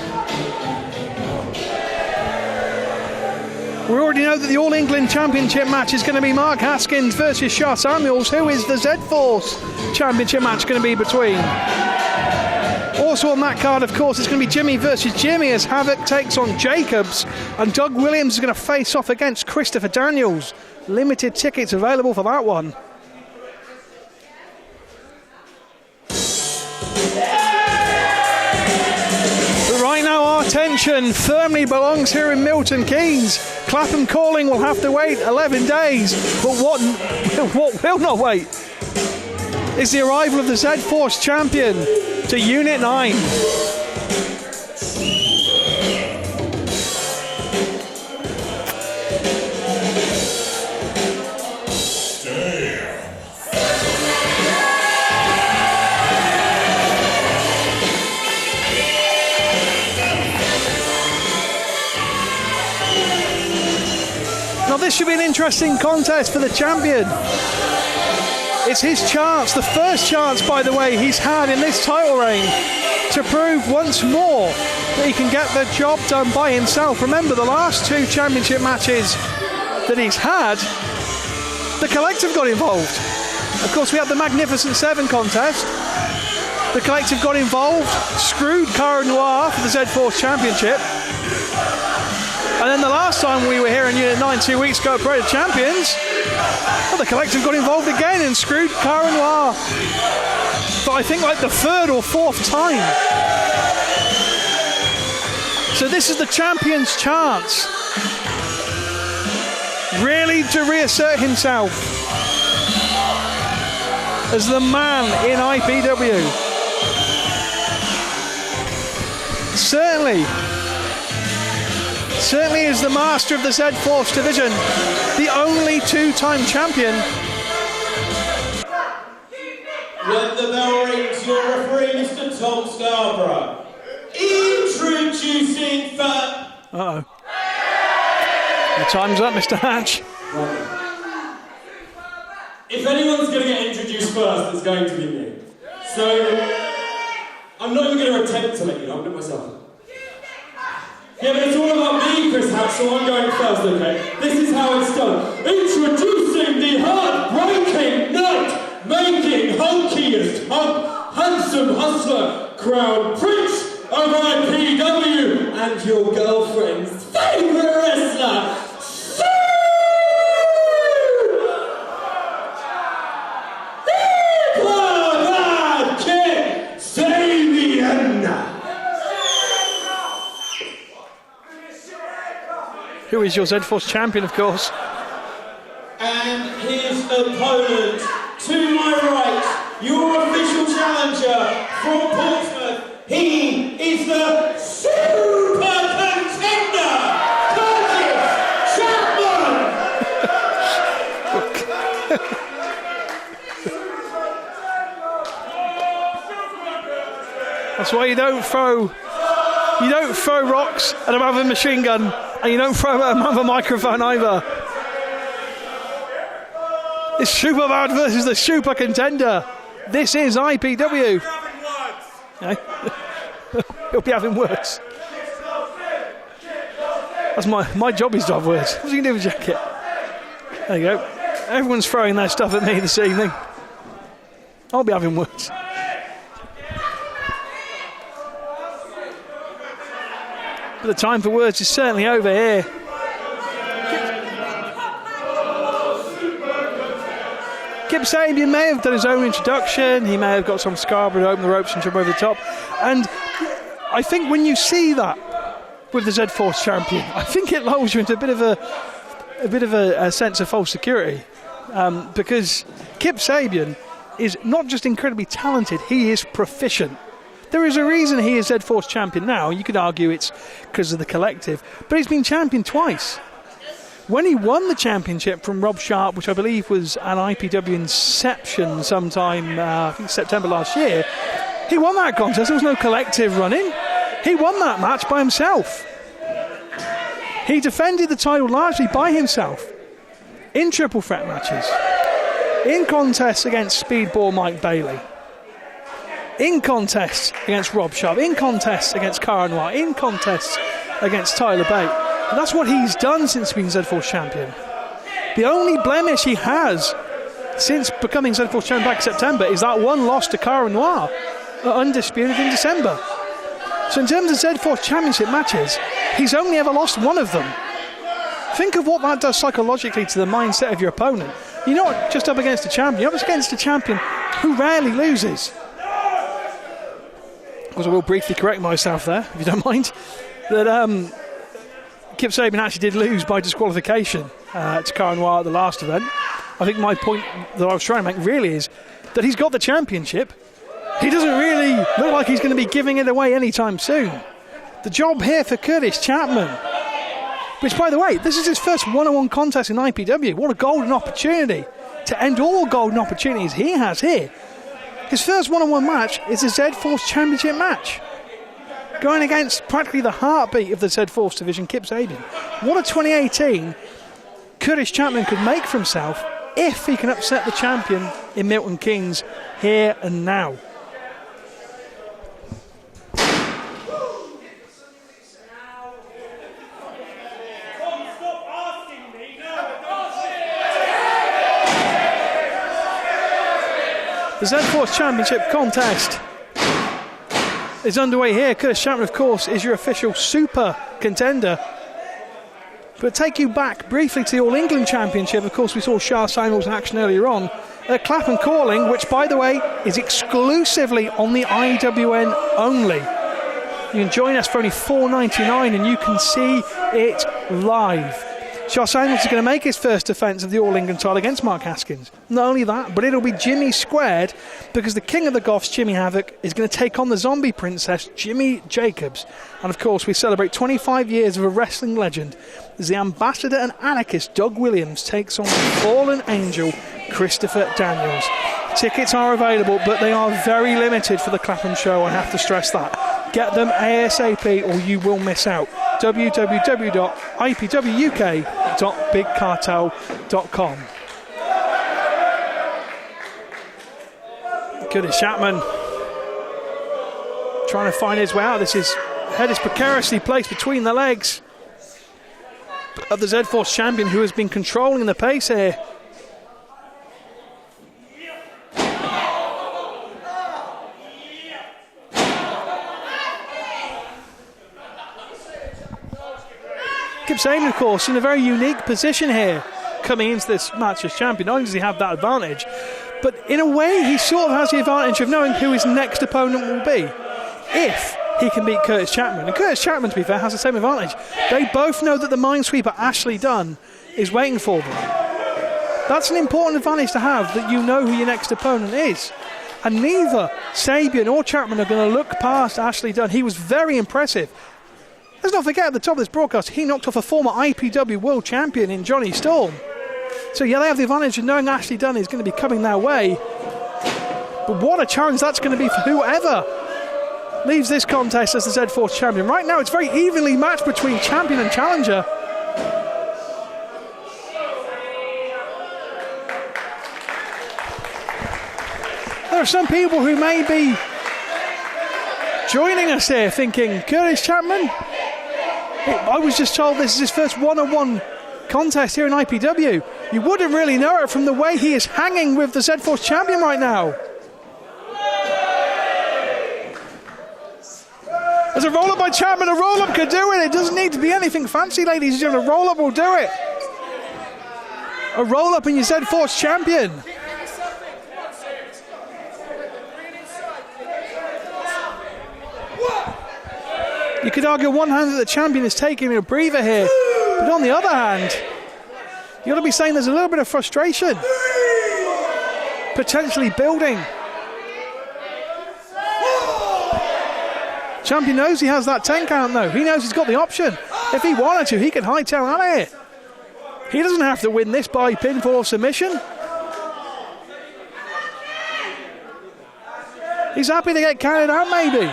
We already know that the All England Championship match is going to be Mark Haskins versus Shah Samuels. Who is the Z-Force Championship match going to be between? Also on that card, of course, it's going to be Jimmy versus Jimmy as Havoc takes on Jacobs, and Doug Williams is going to face off against Christopher Daniels. Limited tickets available for that one. But right now our attention firmly belongs here in Milton Keynes. Clapham Calling will have to wait 11 days, but what will not wait is the arrival of the Z-Force champion to Unit 9. Now this should be an interesting contest for the champion. It's his chance, the first chance, by the way, he's had in this title reign to prove once more that he can get the job done by himself. Remember, the last two championship matches that he's had, the Collective got involved. Of course, we had the Magnificent Seven contest. The Collective got involved, screwed CARA NOIR for the Z-Force Championship. And then the last time we were here in Unit 9 2 weeks ago at Parade of Champions, well, the Collective got involved again and screwed CARA NOIR. But I think like the third or fourth time. So this is the champion's chance, really to reassert himself as the man in IPW. Certainly is the master of the Z-Force division, the only two-time champion. When the bell rings, your referee, Mr. Tom Scarborough. Introducing first. Uh-oh. Your time's up, Mr. Hatch. If anyone's going to get introduced first, it's going to be me. So, I'm not even going to attempt to let you know, I'm doing it myself. Yeah, but it's all about me, Chris Hatch, so I'm going first, okay? This is how it's done. Introducing the heart-breaking, nut-making, hunkiest, handsome hustler, crown prince of IPW, and your girlfriend's favourite wrestler, who is your Z-Force champion, of course. And his opponent, to my right, your official challenger from Portsmouth, he is the super contender, Kurtis Chapman! That's why you don't throw rocks at a man with a machine gun, and you don't throw at a man with a microphone either. It's Superman versus the super contender. This is IPW. He'll be having words. That's my job is to have words. What's he going to do with a jacket? There you go. Everyone's throwing their stuff at me this evening. I'll be having words. But the time for words is certainly over here. Kip Sabian may have done his own introduction. He may have got some Scarborough to open the ropes and jump over the top. And I think when you see that with the Z-Force champion, I think it lulls you into a bit of a sense of false security. Because Kip Sabian is not just incredibly talented, he is proficient. There is a reason he is Z-Force champion now. You could argue it's because of the collective, but he's been champion twice. When he won the championship from Rob Sharp, which I believe was an IPW Inception sometime, I think September last year, he won that contest. There was no collective running. He won that match by himself. He defended the title largely by himself in triple threat matches, in contests against Speedball Mike Bailey, in contests against Rob Sharp, in contests against CARA, in contests against Tyler Bate. And that's what he's done since being Z-Force champion. The only blemish he has since becoming Z-Force champion back in September is that one loss to CARA, undisputed in December. So in terms of Z-Force championship matches, he's only ever lost one of them. Think of what that does psychologically to the mindset of your opponent. You're not just up against a champion, you're up against a champion who rarely loses. Of course, I will briefly correct myself there, if you don't mind, that Kip Sabian actually did lose by disqualification to CARA at the last event. I think my point that I was trying to make really is that he's got the championship. He doesn't really look like he's going to be giving it away anytime soon. The job here for Kurtis Chapman, which, by the way, this is his first one-on-one contest in IPW. What a golden opportunity to end all golden opportunities he has here. His first one-on-one match is a Z-Force championship match, going against practically the heartbeat of the Z-Force division, Kip Sabian. What a 2018 Kurtis Chapman could make for himself if he can upset the champion in Milton Keynes here and now. The Z-Force Championship contest is underway here. Kurtis Chapman, of course, is your official super contender. But take you back briefly to the All England Championship. Of course, we saw Shah Samuels in action earlier on at Clapham Calling, which, by the way, is exclusively on the IWN only. You can join us for only $4.99 and you can see it live. Shah Samuels is going to make his first defence of the All England title against Mark Haskins. Not only that, but it'll be Jimmy squared, because the king of the Goths, Jimmy Havoc, is going to take on the zombie princess, Jimmy Jacobs. And of course, we celebrate 25 years of a wrestling legend as the ambassador and anarchist Doug Williams takes on the fallen angel, Christopher Daniels. Tickets are available, but they are very limited for the Clapham show, I have to stress that. Get them ASAP or you will miss out. www.ipwuk.bigcartel.com. Kurtis Chapman trying to find his way out. His head is precariously placed between the legs of the Z-Force champion, who has been controlling the pace here. Kip Sabian, of course, in a very unique position here, coming into this match as champion. Not only does he have that advantage, but in a way he sort of has the advantage of knowing who his next opponent will be. If he can beat Kurtis Chapman. And Kurtis Chapman, to be fair, has the same advantage. They both know that the Minesweeper Ashley Dunn is waiting for them. That's an important advantage to have, that you know who your next opponent is. And neither Sabian or Chapman are going to look past Ashley Dunn. He was very impressive. Let's not forget, at the top of this broadcast, he knocked off a former IPW world champion in Johnny Storm. So yeah, they have the advantage of knowing Ashley Dunn is going to be coming their way. But what a challenge that's going to be for whoever leaves this contest as the Z-Force champion. Right now, it's very evenly matched between champion and challenger. There are some people who may be joining us here thinking, Kurtis Chapman? I was just told this is his first one-on-one contest here in IPW. You wouldn't really know it from the way he is hanging with the Z-Force champion right now. There's a roll-up by Chapman. A roll-up could do it. It doesn't need to be anything fancy, ladies and gentlemen. A roll-up will do it. A roll-up and your Z-Force champion. You could argue one hand that the champion is taking a breather here, but on the other hand, you've got to be saying there's a little bit of frustration potentially building. Champion knows he has that 10 count though. He knows he's got the option. If he wanted to, he can hightail out of here. He doesn't have to win this by pinfall or submission. He's happy to get counted out maybe.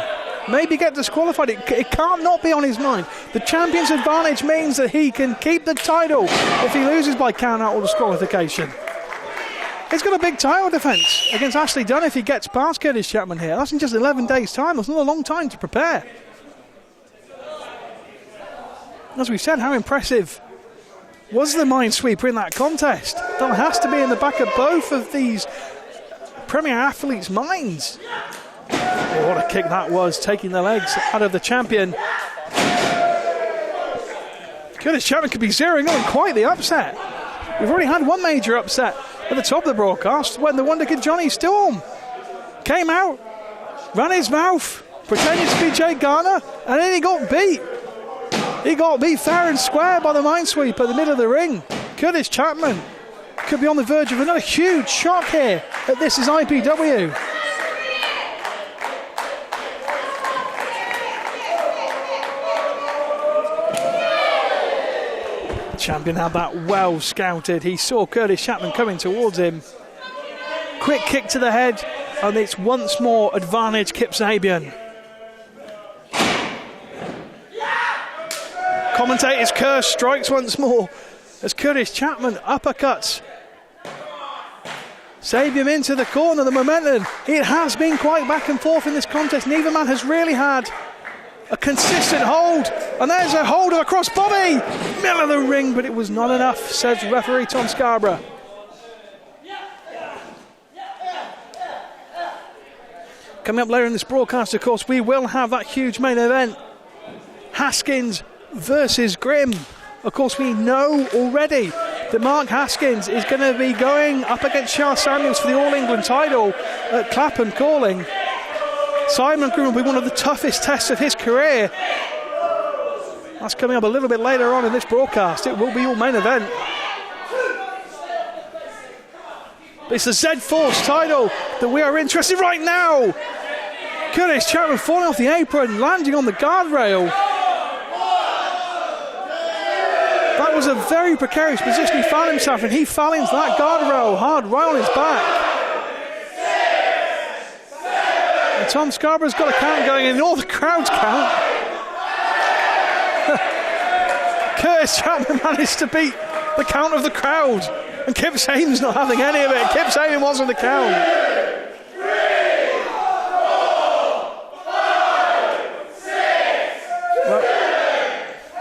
Maybe get disqualified. It can't not be on his mind. The champion's advantage means that he can keep the title if he loses by count out or disqualification. He's got a big title defence against Ashley Dunn if he gets past Kurtis Chapman here. That's in just 11 days' time. That's not a long time to prepare. As we've said, how impressive was the Minesweeper in that contest? That has to be in the back of both of these premier athletes' minds. Oh, what a kick that was, taking the legs out of the champion. Kurtis Chapman could be zeroing on quite the upset. We've already had one major upset at the top of the broadcast when the wonder kid Johnny Storm came out, ran his mouth, pretended to be Jay Garner, and then he got beat. He got beat fair and square by the Minesweeper in the middle of the ring. Kurtis Chapman could be on the verge of another huge shock here at This Is IPW. Champion had that well scouted. He saw Kurtis Chapman coming towards him. Quick kick to the head, and it's once more advantage Kip Sabian. Commentator's curse strikes once more as Kurtis Chapman uppercuts Sabian into the corner. The momentum, it has been quite back and forth in this contest. Neither man has really had a consistent hold, and there's a hold of a crossbody, middle of the ring, but it was not enough, says referee Tom Scarborough. Coming up later in this broadcast, of course, we will have that huge main event, Haskins versus Grimm. Of course, we know already that Mark Haskins is going to be going up against Charles Samuels for the All England title at Clapham Calling. Simon Grimm will be one of the toughest tests of his career. That's coming up a little bit later on in this broadcast. It will be your main event. It's the Z-Force title that we are interested in right now. Kurtis Chapman falling off the apron, landing on the guardrail. That was a very precarious position he found himself in. He fell into that guardrail hard, right on his back. And Tom Scarborough's got a count going in, all the crowds count. Kurtis Chapman managed to beat the count of the crowd, and Kip Sabian's not having any of it. Kip Sabian wasn't the count. 3, 4, 5, 6, 7,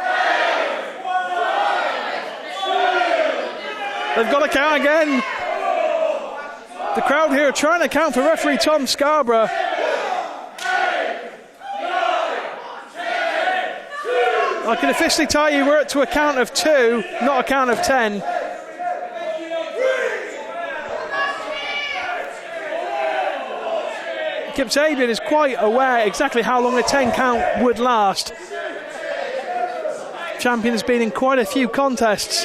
8, 1, 2. They've got to count again. The crowd here are trying to count for referee Tom Scarborough. I can officially tell you we're up to a count of 2, not a count of 10. Sabian is quite aware exactly how long a 10 count would last. Champion has been in quite a few contests.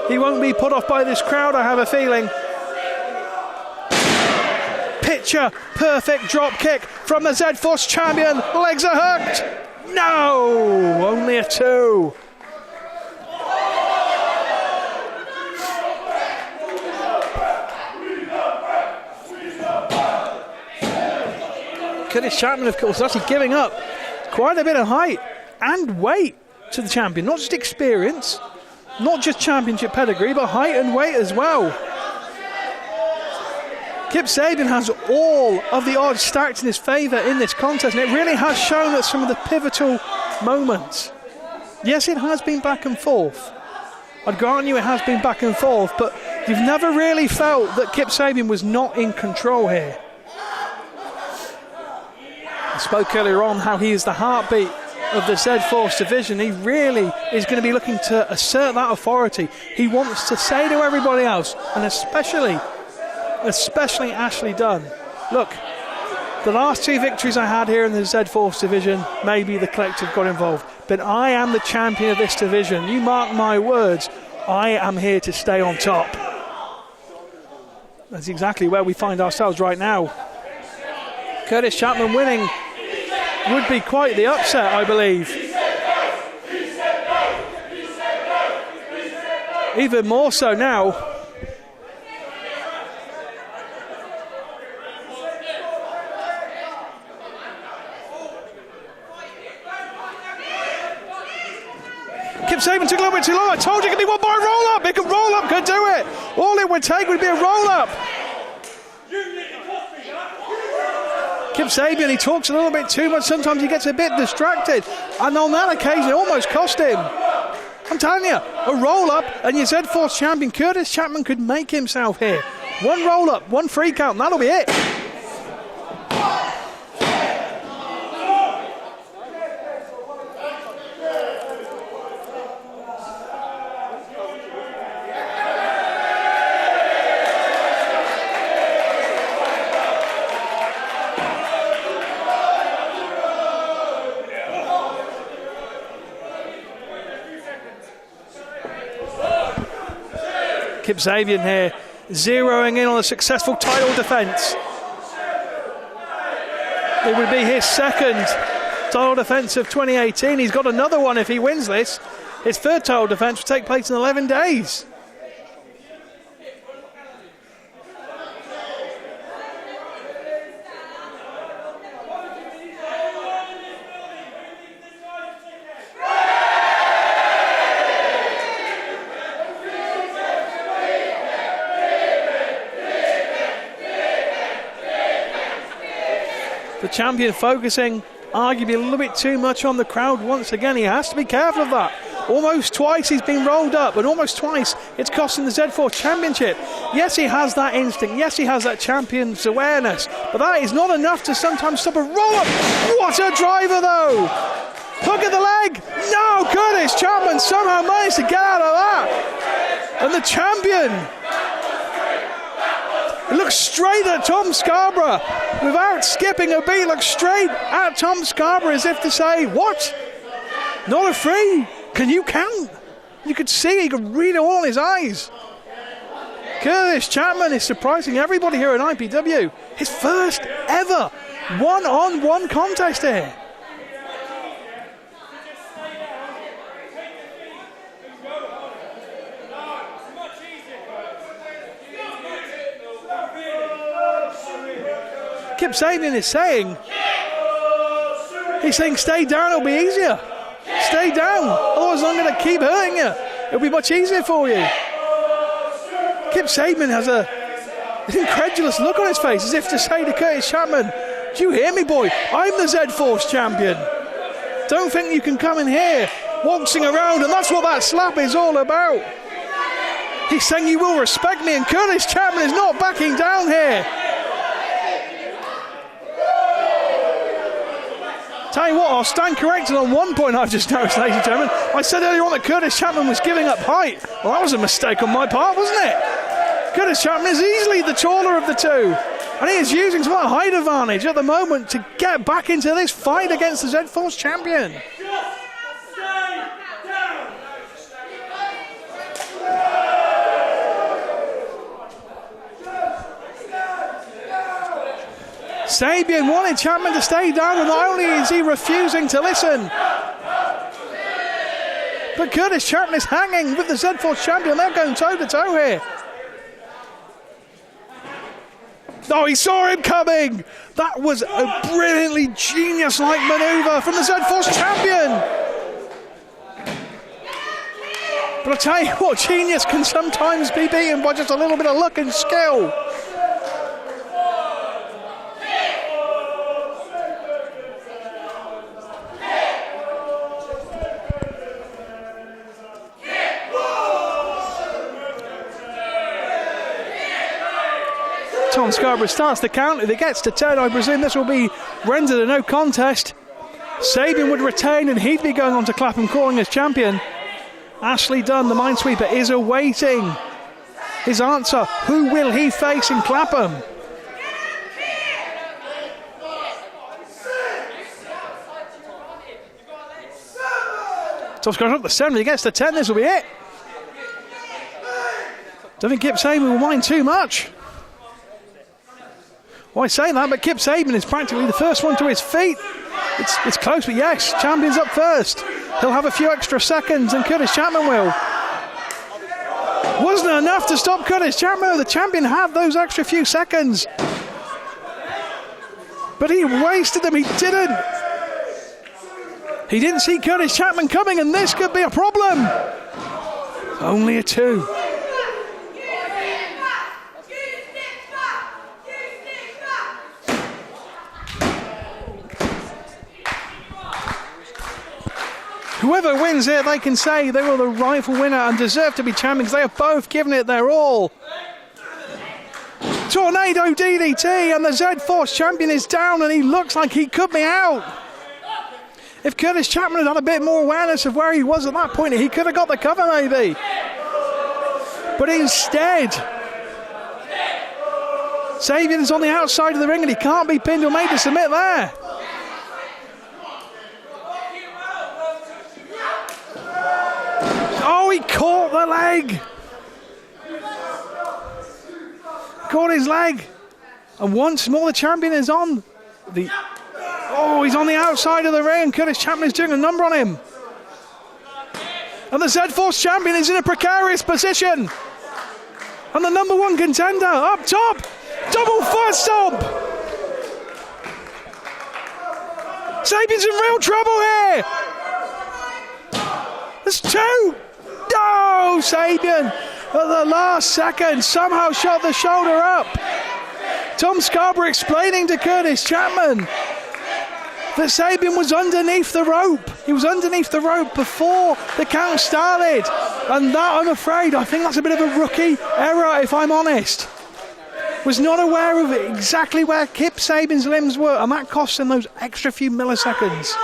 He won't be put off by this crowd, I have a feeling. Picture perfect drop kick from the Z-Force champion. Legs are hooked. No, only a 2. Kurtis Chapman, of course, actually giving up quite a bit of height and weight to the champion. Not just experience, not just championship pedigree, but height and weight as well. Sabian has all of the odds stacked in his favour in this contest, and it really has shown at some of the pivotal moments. Yes, it has been back and forth. I'd grant you it has been back and forth, but you've never really felt that Sabian was not in control here. I spoke earlier on how he is the heartbeat of the Z-Force division. He really is going to be looking to assert that authority. He wants to say to everybody else, and especially Ashley Dunn, look, the last 2 victories I had here in the Z-Force division, maybe the collective got involved, but I am the champion of this division. You mark my words, I am here to stay on top. That's exactly where we find ourselves right now. Kurtis Chapman winning would be quite the upset, I believe. Even more so now. Sabian took a little bit too long. I told you it could be one by roll up. It could roll up, could do it. All it would take would be a roll up. Sabian, he talks a little bit too much. Sometimes he gets a bit distracted, and on that occasion it almost cost him. I'm telling you, a roll up and your Z-Force champion Kurtis Chapman could make himself here. One roll up, 1 free count, and that'll be it. Sabian here, zeroing in on a successful title defence. It would be his 2nd title defence of 2018. He's got another one if he wins this. His 3rd title defence will take place in 11 days. The champion focusing arguably a little bit too much on the crowd once again. He has to be careful of that. Almost twice he's been rolled up, and almost twice it's costing the Z-Force championship. Yes, he has that instinct. Yes, he has that champion's awareness, but that is not enough to sometimes stop a roll-up. What a driver, though! Look at the leg! No, Kurtis Chapman somehow managed to get out of that. And the champion, it looks straight at Tom Scarborough without skipping a beat. Looks straight at Tom Scarborough as if to say, what? Not a free? Can you count? You could see, you could read it all in his eyes. Kurtis Chapman is surprising everybody here at IPW. His first ever one-on-one contest here. Sabian is saying, he's saying stay down, it'll be easier. Stay down, otherwise I'm going to keep hurting you. It'll be much easier for you. Sabian has an incredulous look on his face as if to say to Kurtis Chapman, do you hear me, boy? I'm the Z-Force champion. Don't think you can come in here waltzing around, and that's what that slap is all about. He's saying you will respect me, and Kurtis Chapman is not backing down here. Tell you what, I'll stand corrected on one point I've just noticed, ladies and gentlemen. I said earlier on that Kurtis Chapman was giving up height. Well, that was a mistake on my part, wasn't it? Kurtis Chapman is easily the taller of the two. And he is using some height advantage at the moment to get back into this fight against the Z-Force champion. Sabian wanted Chapman to stay down, and not only is he refusing to listen, but Kurtis Chapman is hanging with the Z-Force champion. They're going toe-to-toe here. Oh, he saw him coming. That was a brilliantly genius-like maneuver from the Z-Force champion. But I'll tell you what, genius can sometimes be beaten by just a little bit of luck and skill. Tom Scarborough starts the count. If it gets to 10, I presume this will be rendered a no contest. Sabian would retain and he'd be going on to Clapham calling as champion. Ashley Dunn, the minesweeper, is awaiting his answer. Who will he face in Clapham? Tom Scarborough up the 7. If he gets to 10, this will be it. Don't think Kip Sabian will mind too much. Well, I say that, but Kip Sabian is practically the first one to his feet. It's close, but yes, champion's up first. He'll have a few extra seconds, and Kurtis Chapman will. Wasn't enough to stop Kurtis Chapman. The champion had those extra few seconds, but he wasted them. He didn't see Kurtis Chapman coming, and this could be a problem. Only a 2. Whoever wins here, they can say they were the rightful winner and deserve to be champions. They have both given it their all. Tornado DDT, and the Z-Force champion is down, and he looks like he could be out. If Kurtis Chapman had had a bit more awareness of where he was at that point, he could have got the cover maybe. But instead, Sabian is on the outside of the ring, and he can't be pinned or made to submit there. Oh, he caught the leg. Caught his leg. And once more the champion is on the... Oh, he's on the outside of the ring. Kurtis Chapman is doing a number on him. And the Z-Force champion is in a precarious position. And the number 1 contender up top. Double foot stomp. Sabian's in real trouble here. There's 2. No, Sabian at the last second somehow shot the shoulder up. Tom Scarborough explaining to Kurtis Chapman that Sabian was underneath the rope. He was underneath the rope before the count started. And that, I'm afraid, I think that's a bit of a rookie error, if I'm honest. Was not aware of exactly where Kip Sabian's limbs were, and that cost him those extra few milliseconds.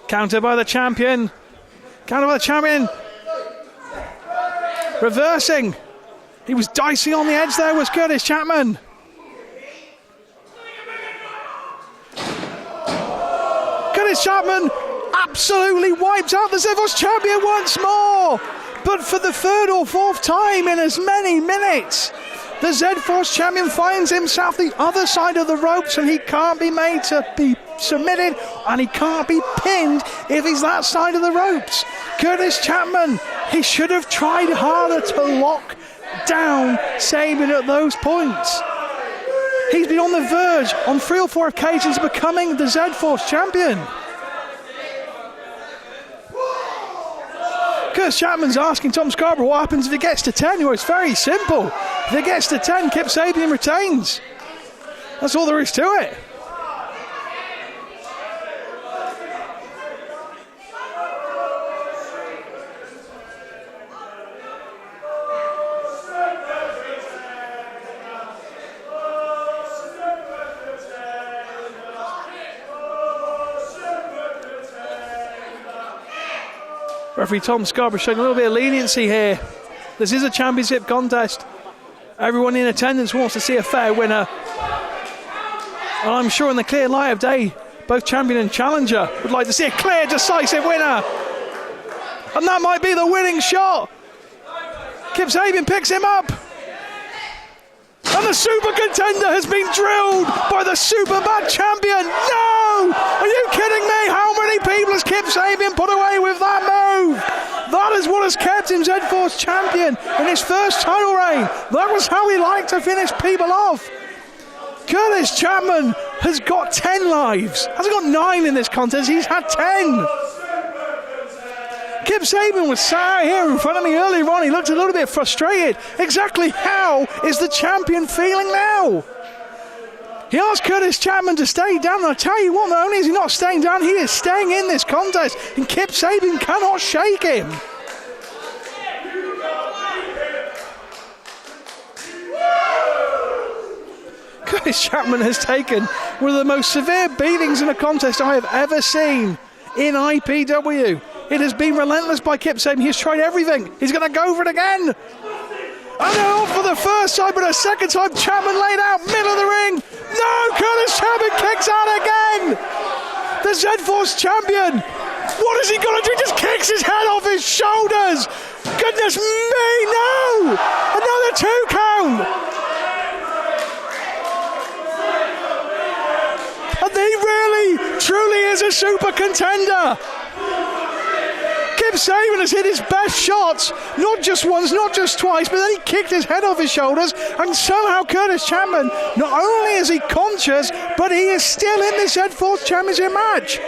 Counter by the champion. Counter by the champion. Reversing. He was dicey on the edge there, was Kurtis Chapman. Kurtis Chapman absolutely wipes out the Z-Force champion once more. But for the 3rd or 4th time in as many minutes, the Z-Force champion finds himself the other side of the ropes, and he can't be made to be submitted, and he can't be pinned if he's that side of the ropes. Kurtis Chapman, he should have tried harder to lock down Sabian at those points. He's been on the verge on 3 or 4 occasions of becoming the Z-Force champion. Kurtis Chapman's asking Tom Scarborough what happens if it gets to 10. Well, it's very simple. If it gets to 10, Kip Sabian retains. That's all there is to it. Referee Tom Scarborough showing a little bit of leniency here. This is a championship contest. Everyone in attendance wants to see a fair winner. And I'm sure in the clear light of day, both champion and challenger would like to see a clear, decisive winner. And that might be the winning shot. Kip Sabian picks him up. And the super contender has been drilled by the super bad champion. No! Are you kidding me? How many people has Kip Sabian put away with that move? That is what has kept him Z-Force champion in his first title reign. That was how he liked to finish people off. Kurtis Chapman has got 10 lives. Hasn't got 9 in this contest, he's had 10. Kip Sabian was sat out here in front of me earlier on. He looked a little bit frustrated. Exactly how is the champion feeling now? He asked Kurtis Chapman to stay down, and I tell you what, not only is he not staying down, he is staying in this contest, and Kip Sabian cannot shake him. Kurtis Chapman has taken one of the most severe beatings in a contest I have ever seen in IPW. It has been relentless by Kip Sabian. He's tried everything. He's going to go for it again. And not for the first time, but a second time, Chapman laid out, middle of the ring. No, Kurtis Chapman kicks out again. The Z-Force champion. What is he going to do? He just kicks his head off his shoulders. Goodness me, no. Another 2 count. And he really, truly is a super contender. Kip Sabian has hit his best shots, not just once, not just twice, but then he kicked his head off his shoulders, and somehow Kurtis Chapman, not only is he conscious, but he is still in this Z-Force Championship match.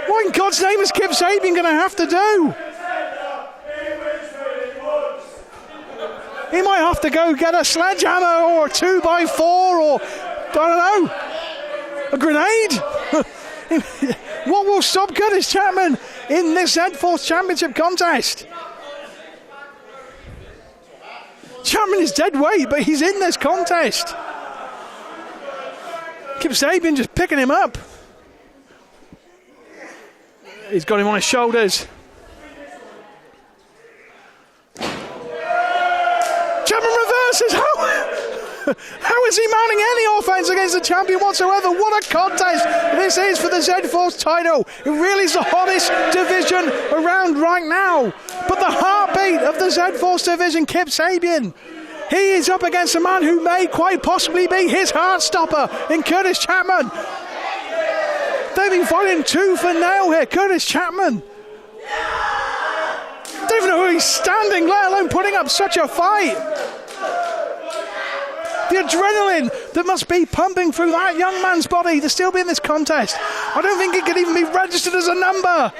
What in God's name is Kip Sabian going to have to do? He might have to go get a sledgehammer or a 2x4 or, I don't know, a grenade. What will stop Kurtis Chapman in this Z-Force Championship contest? Chapman is dead weight, but he's in this contest. Kip Sabian just picking him up. He's got him on his shoulders. Chapman reverses. How is he mounting any offense against the champion whatsoever? What a contest this is for the Z-Force title. It really is the hottest division around right now. But the heartbeat of the Z-Force division, Kip Sabian, he is up against a man who may quite possibly be his heart stopper in Kurtis Chapman. They've been fighting tooth and nail here. Kurtis Chapman. Don't even know who he's standing, let alone putting up such a fight. The adrenaline that must be pumping through that young man's body to still be in this contest. I don't think it could even be registered as a number.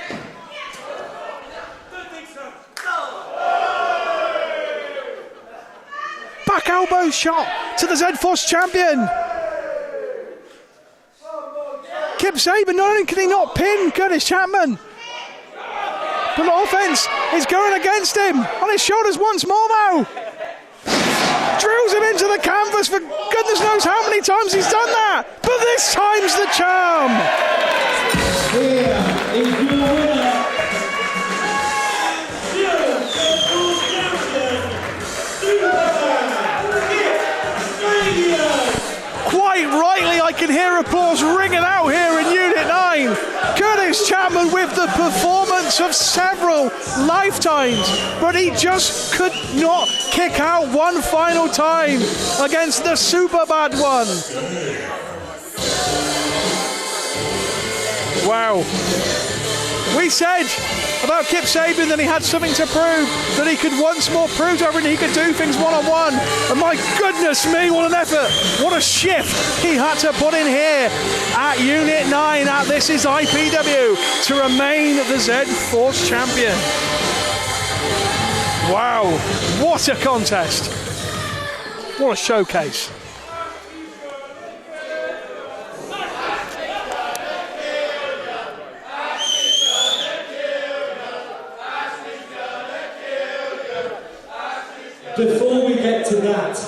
Back elbow shot to the Z-Force champion. Kip Sabian, not only can he not pin Kurtis Chapman, but the offense is going against him. On his shoulders once more though. Drills him into the canvas for goodness knows how many times he's done that. But this time's the charm. Here is your winner. Quite rightly, I can hear applause ringing out here in Unit 9. Kurtis Chapman with the performance of several lifetimes, but he just could not kick out one final time against the super bad one. Wow. We said about Kip Sabian that he had something to prove, that he could once more prove to everyone he could do things one-on-one. And my goodness me, what an effort, what a shift he had to put in here at Unit 9 at This Is IPW to remain the Z-Force champion. Wow, what a contest. What a showcase. Before we get to that,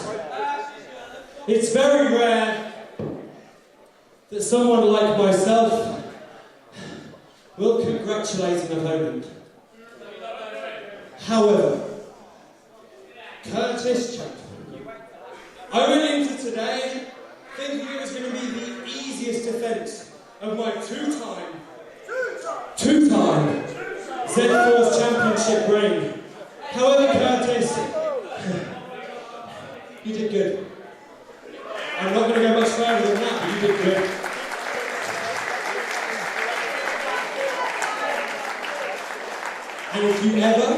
it's very rare that someone like myself will congratulate an opponent. However, Kurtis Chapman. I went into today thinking it was going to be the easiest defence of my two-time Z-Force Championship reign. However, Kurtis, you did good. I'm not going to go much further than that, but you did good. And if you ever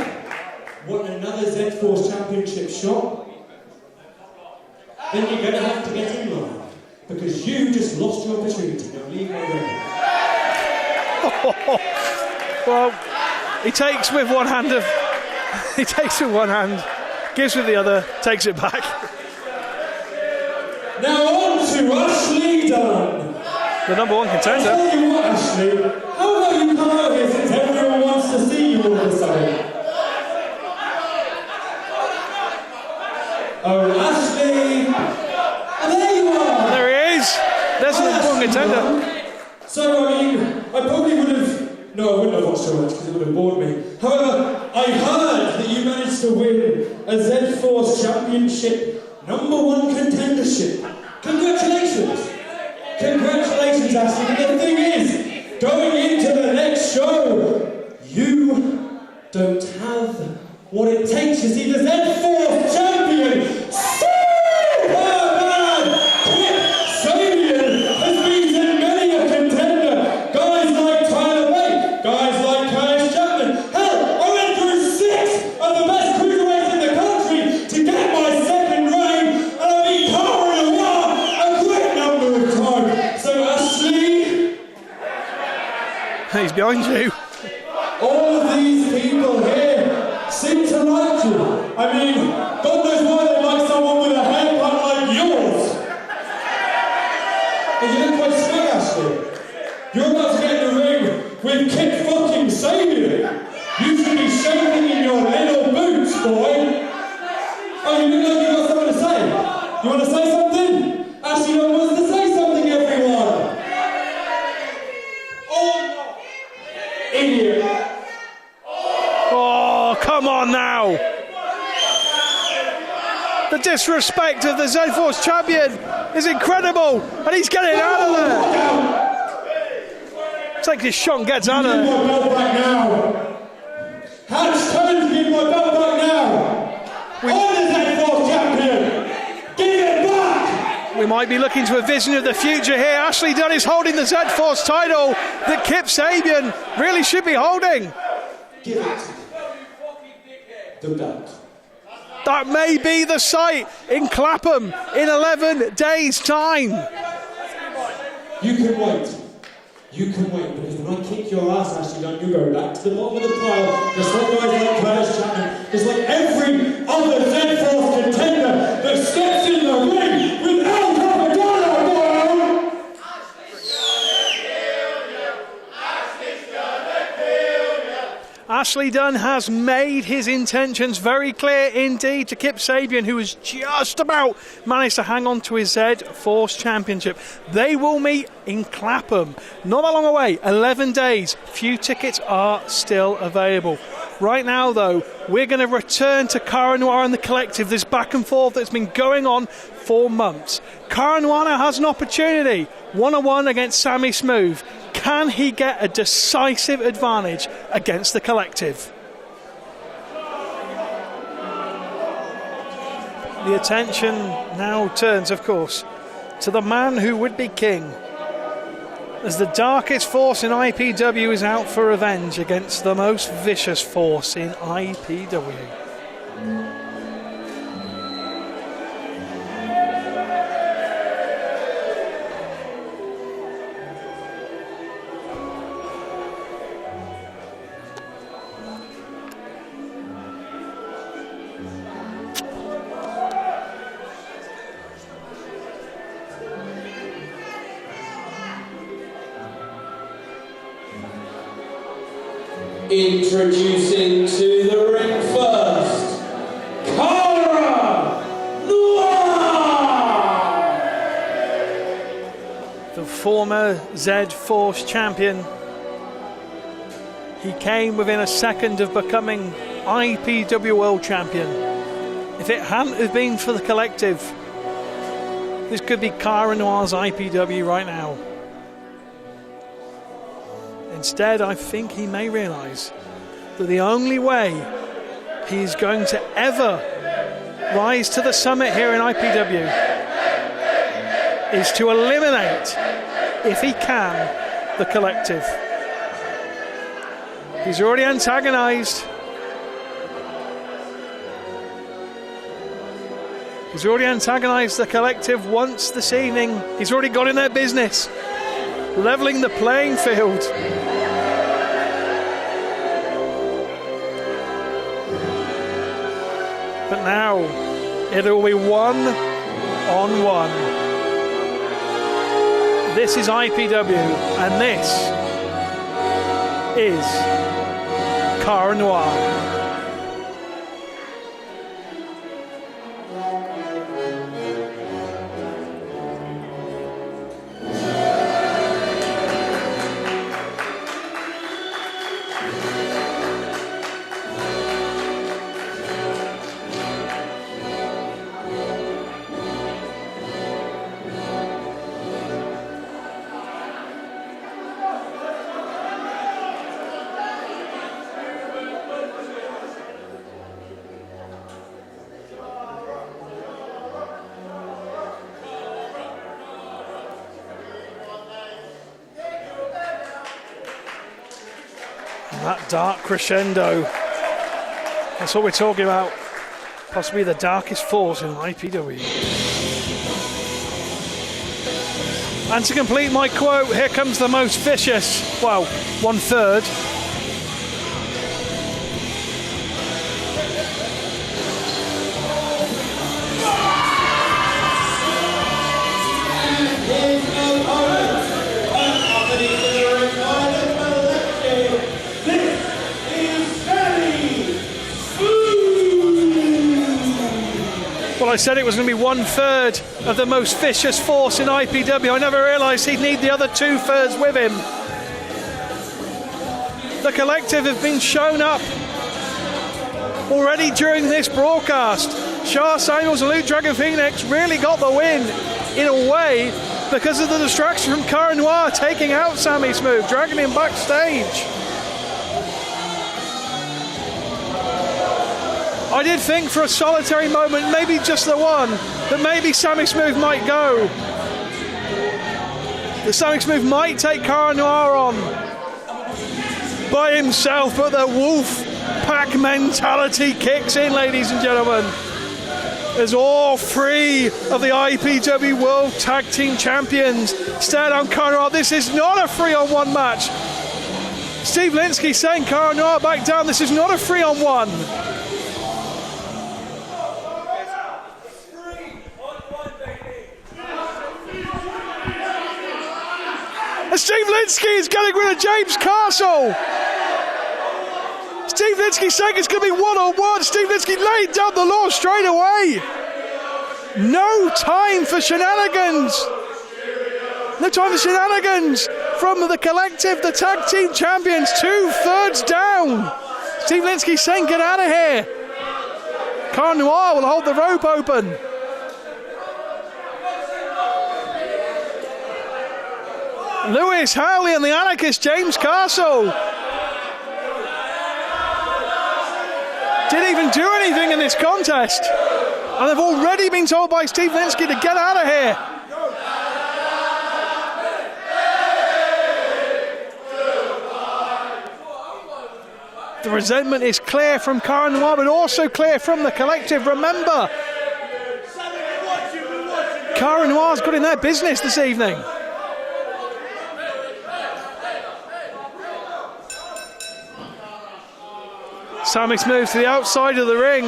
want another Z-Force Championship shot, then you're going to have to get in line, because you just lost your opportunity. Now leave my room. Well, he takes with one hand, gives with the other, takes it back. Now on to Ashley Dunn. The number one contender. I tell you what, Ashley, how about you come out here since everyone wants to see you all of a sudden? Oh, Ashley! And there you are! There he is! There's the number one contender. So, I mean, I probably would have... No, I wouldn't have watched so much because it would have bored me. However, I heard that you managed to win a Z-Force Championship #1 contendership. Congratulations! Congratulations, Ashley. But the thing is, going into the next show, you don't have what it takes. You see, the Z-Force champion, Superman Sabian, has beaten many a contender. Guys like Tyler Bate, guys like Kurtis Chapman. Hell, I went through 6 of the best cruiserweights in the country to get my second reign, and I beat CARA and NOIR a great number of times. So, Ashley, He's behind you. all of these people here seem to like you. I mean, God knows why they like someone with a haircut like yours. And you look quite smug, Ashley. You're about to get in the ring with Kip fucking Sabian. You should be shaking in your little boots, boy. Oh, you look like you've got something to say. You want to say something? Ashley, no one wants to say something, everyone. Oh, idiot. Oh, come on now! The disrespect of the Z-Force champion is incredible, and he's getting out of there. Takes his shot and gets out of Give there. my belt back now. Hatch, tell him to give my belt back now. I'm the Z-Force champion. Give it back. We might be looking to a vision of the future here. Ashley Dunn is holding the Z-Force title that Kip Sabian really should be holding. Give it. The belt. That may be the site in Clapham in 11 days' time. You can wait. You can wait, because when I kick your ass, Ashley Dunn, you go back to the bottom of the pile, just like guys like Kurtis Chapman, just like every other Z-Force contender that steps in the ring without propaganda, boy! Ashley Dunn has made his intentions very clear indeed to Kip Sabian, who has just about managed to hang on to his Z-Force Championship. They will meet in Clapham, not that long away, 11 days. Few tickets are still available. Right now, though, we're going to return to CARA NOIR and the Collective, this back and forth that's been going on for months. CARA NOIR now has an opportunity, 1-on-1 against Sammy Smooth. Can he get a decisive advantage against the Collective? The attention now turns, of course, to the man who would be king, as the darkest force in IPW is out for revenge against the most vicious force in IPW. Introducing to the ring first, CARA NOIR! The former Z-Force champion. He came within a second of becoming IPW World Champion. If it hadn't have been for the collective, this could be CARA Noir's IPW right now. Instead, I think he may realise that the only way he's going to ever rise to the summit here in IPW is to eliminate, if he can, the collective. He's already antagonised. He's already antagonised the collective once this evening. He's already got in their business, levelling the playing field. But now it'll be 1-on-1. This is IPW, and this is CARA Noir. That dark crescendo, that's what we're talking about. Possibly the darkest force in IPW. And to complete my quote, here comes the most vicious, well, 1/3. Well, I said it was going to be 1/3 of the most vicious force in IPW. I never realised he'd need the other 2/3 with him. The collective have been shown up already during this broadcast. Shah Samuels and Luke Dragon Phoenix really got the win in a way because of the distraction from CARA Noir taking out Sammy Smooth, dragging him backstage. I did think for a solitary moment, maybe just the one, that maybe Sammy Smooth might go. That Sammy Smooth might take CARA Noir on by himself, but the wolf pack mentality kicks in, ladies and gentlemen. As all three of the IPW World Tag Team Champions stare down CARA Noir. This is not a 3-on-1 match. Steve Linsky saying CARA Noir back down. This is not a 3-on-1. Steve Linsky is getting rid of James Castle. Steve Linsky saying it's going to be 1-on-1. Steve Linsky laid down the law straight away. No time for shenanigans. No time for shenanigans from the collective, the tag team champions, 2/3 down. Steve Linsky saying get out of here. CARA Noir will hold the rope open. Lewis Howley and the anarchist James Castle didn't even do anything in this contest, and they've already been told by Steve Linsky to get out of here. The resentment is clear from CARA Noir, but also clear from the collective. Remember, CARA Noir's got in their business this evening. Sammy moves to the outside of the ring.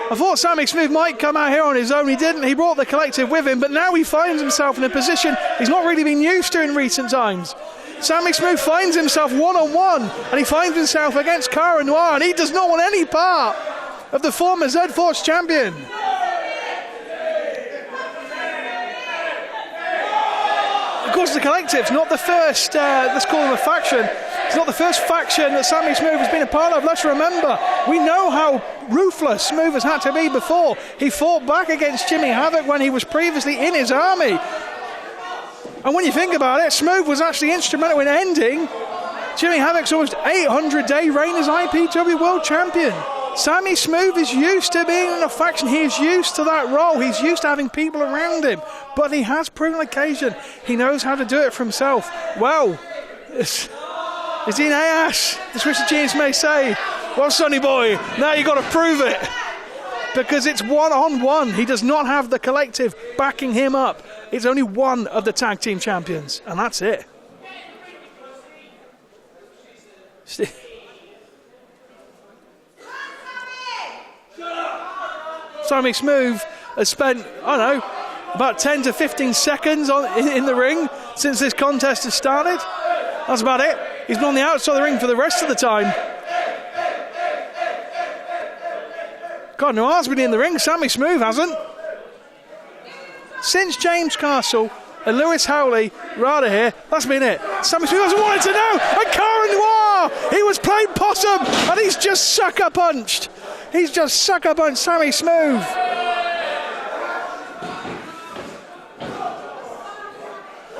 I thought Sammy Smooth might come out here on his own. He didn't. He brought the collective with him, but now he finds himself in a position he's not really been used to in recent times. Sammy Smooth finds himself 1-on-1, and he finds himself against CARA Noir, and he does not want any part of the former Z-Force champion. Of course, the Collective's not the first, let's call them a faction. It's not the first faction that Sammy Smooth has been a part of. Let's remember, we know how ruthless Smooth has had to be before. He fought back against Jimmy Havoc when he was previously in his army. And when you think about it, Smooth was actually instrumental in ending Jimmy Havoc's almost 800-day reign as IPW World Champion. Sammy Smooth is used to being in a faction. He is used to that role. He's used to having people around him. But he has proven occasion. He knows how to do it for himself. Well, it's in AS, the Twisted Genius may say. Well, Sonny boy, now you've got to prove it. Because it's one-on-one. He does not have the Collective backing him up. It's only one of the tag team champions. And that's it. Sammy Smooth has spent, I don't know, about 10 to 15 seconds in the ring since this contest has started. That's about it. He's been on the outside of the ring for the rest of the time. God, Noir's been in the ring. Sammy Smooth hasn't. Since James Castle and Lewis Howley, Rada here, that's been it. Sammy Smooth hasn't wanted to know. And CARA Noir, he was playing possum and he's just sucker punched. He's just sucker punched Sammy Smooth.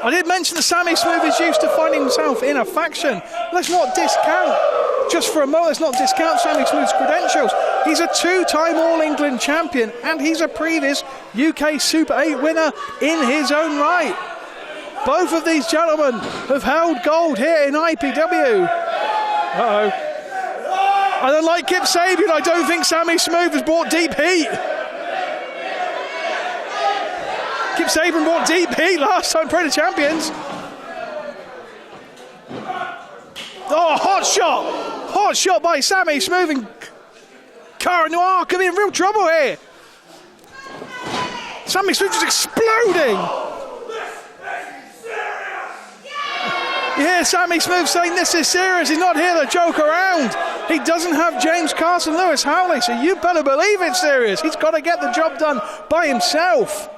I did mention that Sammy Smooth is used to finding himself in a faction. Let's not discount, just for a moment, let's not discount Sammy Smooth's credentials. He's a two-time All England champion and he's a previous UK Super 8 winner in his own right. Both of these gentlemen have held gold here in IPW. Uh-oh. And unlike Kip Sabian, I don't think Sammy Smooth has brought deep heat. Kip Sabian brought deep heat last time Predator Champions. Oh, hot shot! Hot shot by Sammy Smooth, and CARA Noir could be in real trouble here. Sammy Smooth is exploding. You hear Sammy Smooth saying this is serious, he's not here to joke around. He doesn't have James Carson, Lewis Howley, so you better believe it's serious. He's got to get the job done by himself.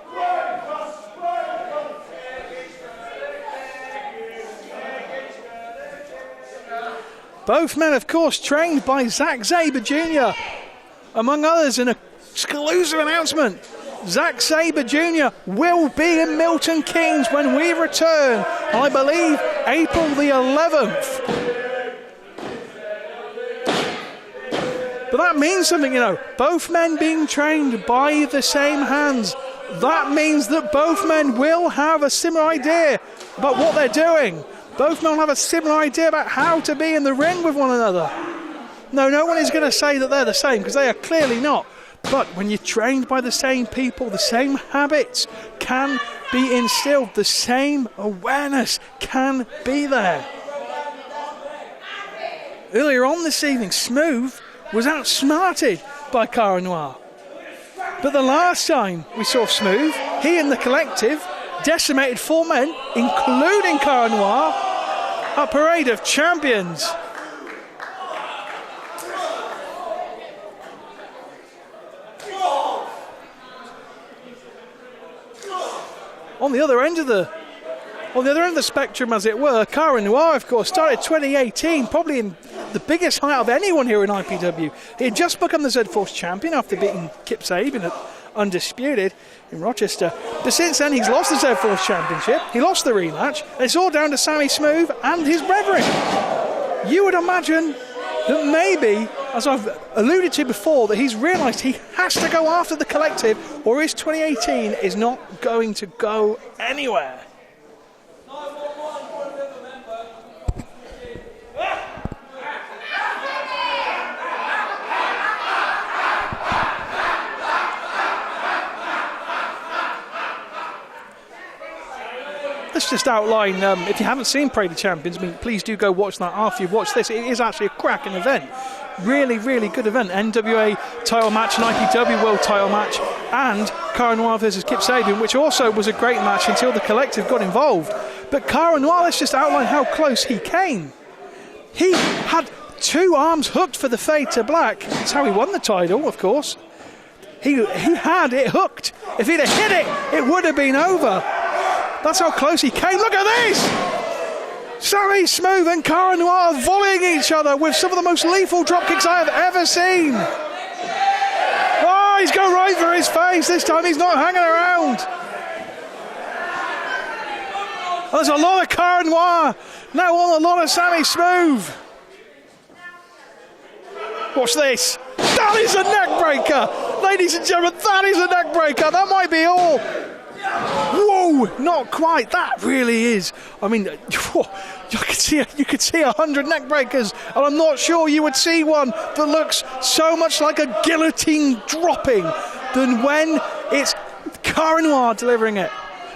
Both men, of course, trained by Zack Sabre Jr. Among others, an exclusive announcement. Zack Sabre Jr. will be in Milton Keynes when we return, I believe, April the 11th. But that means something, you know. Both men being trained by the same hands. That means that both men will have a similar idea about what they're doing. Both men will have a similar idea about how to be in the ring with one another. No one is going to say that they're the same, because they are clearly not. But when you're trained by the same people, the same habits can be instilled. The same awareness can be there. Earlier on this evening, Smooth was outsmarted by CARA Noir. But the last time we saw Smooth, he and the Collective decimated 4 men, including CARA Noir, a parade of champions. On the other end of the spectrum, as it were, CARA Noir, of course, started 2018, probably in the biggest height of anyone here in IPW. He had just become the Z-Force champion after beating Kip Sabian at Undisputed in Rochester. But since then, he's lost the Z-Force championship. He lost the rematch. It's all down to Sammy Smooth and his brethren. You would imagine that maybe, as I've alluded to before, that he's realised he has to go after the Collective, or his 2018 is not going to go anywhere. Let's just outline, if you haven't seen Parade of Champions, please do go watch that after you've watched this. It is actually a cracking event. Really, really good event. NWA title match, an IPW world title match, and CARA Noir versus Kip Sabian, which also was a great match until the Collective got involved. But CARA Noir, let's just outline how close he came. He had 2 arms hooked for the fade to black. That's how he won the title, of course. He had it hooked. If he'd have hit it, it would have been over. That's how close he came. Look at this! Sammy Smooth and CARA Noir volleying each other with some of the most lethal drop kicks I have ever seen. Oh, he's going right for his face. This time he's not hanging around. There's a lot of CARA Noir. Now on a lot of Sammy Smooth. Watch this. That is a neck breaker. Ladies and gentlemen, that is a neck breaker. That might be all. Whoa, not quite. That really is. I mean, you could see 100 neck breakers, and I'm not sure you would see one that looks so much like a guillotine dropping than when it's CARA Noir delivering it.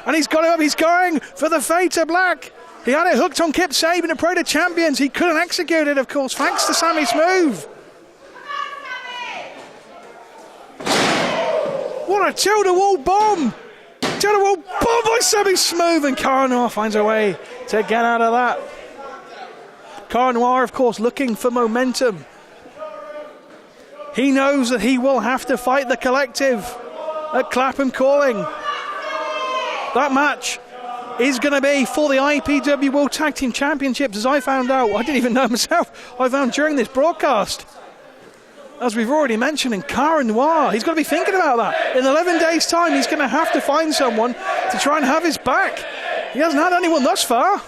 And he's got it up. He's going for the fade to black. He had it hooked on Kip Sabian to Pro to Champions. He couldn't execute it, of course, thanks to Sammy Smooth. What a tilt-a-wall bomb! Tilt-a-wall bomb by Sammy Smooth, and CARA Noir finds a way to get out of that. CARA Noir, of course, looking for momentum. He knows that he will have to fight the collective at Clapham Calling. That match is going to be for the IPW World Tag Team Championships, as I found out. I didn't even know myself. I found during this broadcast. As we've already mentioned, in CARA Noir, he's got to be thinking about that. In 11 days' time, he's going to have to find someone to try and have his back. He hasn't had anyone thus far.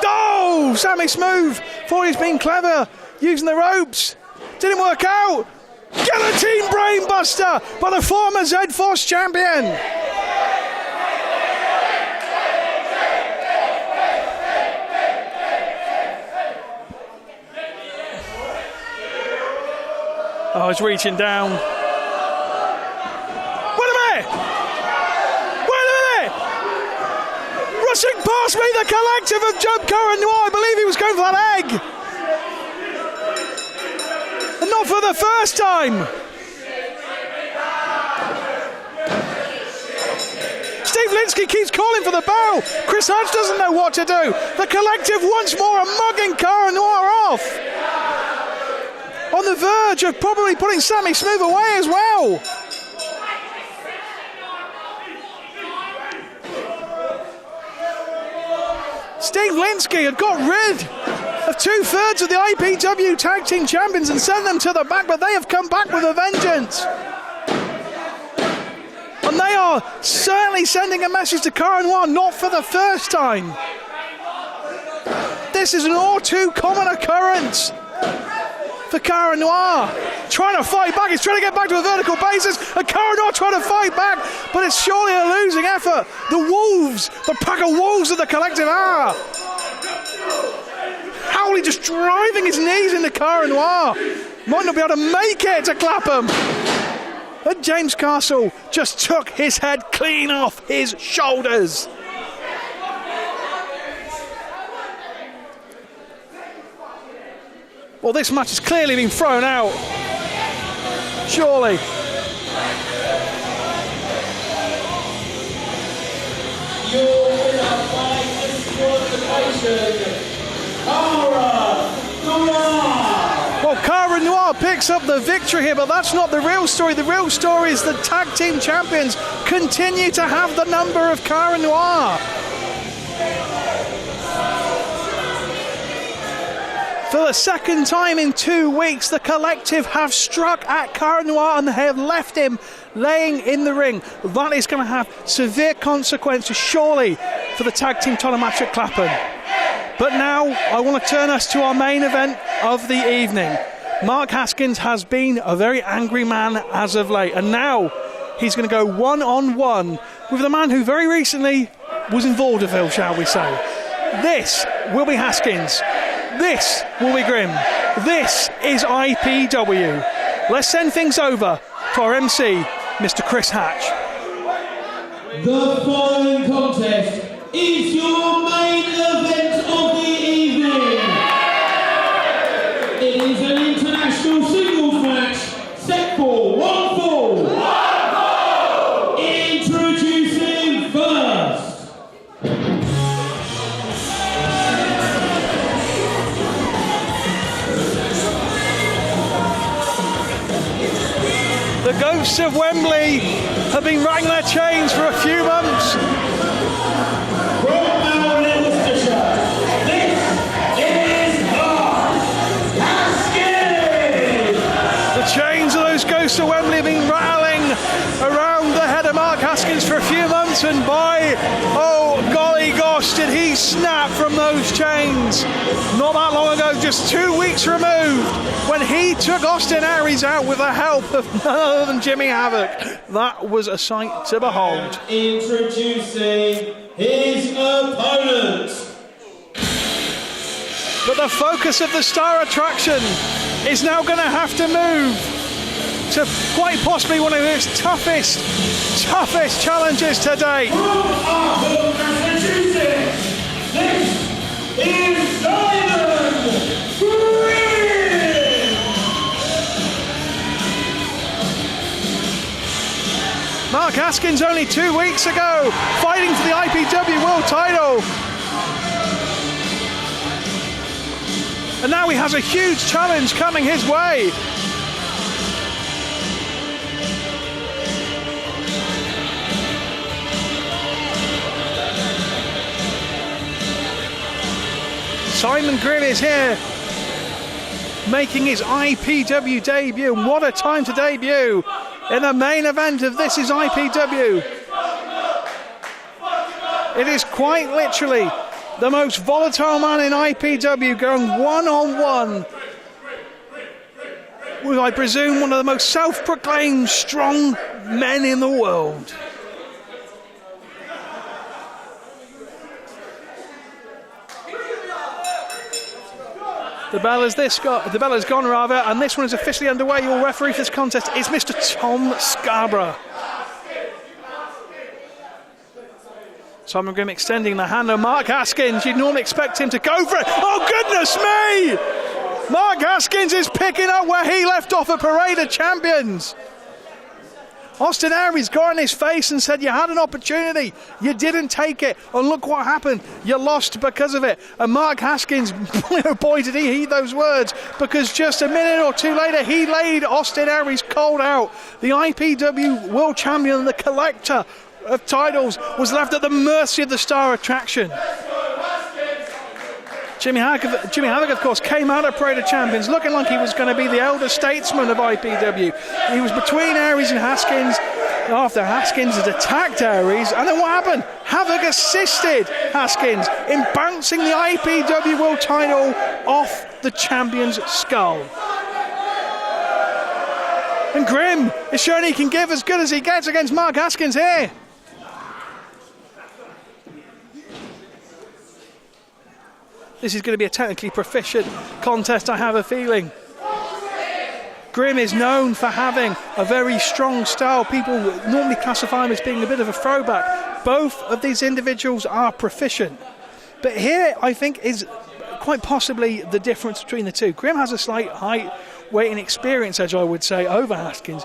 Oh, Sammy Smooth thought he's been clever using the ropes. Didn't work out. Guillotine brainbuster by the former Z-Force champion. Oh, he's reaching down. Wait a minute! Rushing past me, the collective of CARA Noir. I believe he was going for that egg. And not for the first time. Steve Linsky keeps calling for the bell. Chris Hodge doesn't know what to do. The collective once more are mugging CARA Noir off. On the verge of probably putting Sammy Smooth away as well. Steve Linsky had got rid of 2/3 of the IPW Tag Team Champions and sent them to the back, but they have come back with a vengeance. And they are certainly sending a message to CARA Noir, not for the first time. This is an all too common occurrence for CARA Noir. Trying to fight back, he's trying to get back to a vertical basis, and CARA Noir trying to fight back, but it's surely a losing effort. The wolves, the pack of wolves of the collective are. Howley just driving his knees into CARA Noir. Might not be able to make it to Clapham. And James Castle just took his head clean off his shoulders. Well, this match has clearly been thrown out. Surely. Your winner by disqualification, CARA Noir. Well, CARA Noir picks up the victory here, but that's not the real story. The real story is the tag team champions continue to have the number of CARA Noir. For the second time in 2 weeks, the collective have struck at CARA Noir and they have left him laying in the ring. That is going to have severe consequences, surely, for the tag team title match at Clapham. But now, I want to turn us to our main event of the evening. Mark Haskins has been a very angry man as of late, and now he's going to go one-on-one with the man who very recently was in vaudeville, shall we say. This will be Haskins. This will be Grimm. This is IPW. Let's send things over to our MC, Mr. Chris Hatch. The following contest is your main event of the evening. It is an international singles match set for one fall. Introducing first. The ghosts of Wembley have been rattling their chains for a few months. From our Worcestershire, this is Mark Haskins! The chains of those ghosts of Wembley have been rattling around the head of Mark Haskins for a few months, and by, oh golly gosh, did he snap from those chains. Not that long ago, just 2 weeks removed, when he took Austin Aries out with the help of none other than Jimmy Havoc. That was a sight to behold. Introducing his opponent. But the focus of the star attraction is now going to have to move to quite possibly one of his toughest challenges to date. Introducing, this is Grimm! Mark Haskins only 2 weeks ago fighting for the IPW World title. And now he has a huge challenge coming his way. Simon Grimm is here, making his IPW debut. And what a time to debut in the main event of This Is IPW. It is quite literally the most volatile man in IPW going one-on-one with, I presume, one of the most self-proclaimed strong men in the world. The bell has gone rather, and this one is officially underway. Your referee for this contest is Mr. Tom Scarborough. Simon Grimm extending the hand of Mark Haskins. You'd normally expect him to go for it. Oh, goodness me! Mark Haskins is picking up where he left off at Parade of Champions. Austin Aries got in his face and said, you had an opportunity, you didn't take it, and look what happened, you lost because of it. And Mark Haskins, boy did he heed those words, because just a minute or two later he laid Austin Aries cold out. The IPW World Champion, the collector of titles, was left at the mercy of the star attraction. Jimmy Havoc, of course, came out of Parade of Champions looking like he was going to be the elder statesman of IPW. He was between Aries and Haskins after Haskins had attacked Aries, and then what happened? Havoc assisted Haskins in bouncing the IPW World title off the champion's skull. And Grimm is showing he can give as good as he gets against Mark Haskins here. This is going to be a technically proficient contest, I have a feeling. Grimm is known for having a very strong style. People normally classify him as being a bit of a throwback. Both of these individuals are proficient. But here, I think, is quite possibly the difference between the two. Grimm has a slight height, weight and experience edge, I would say, over Haskins.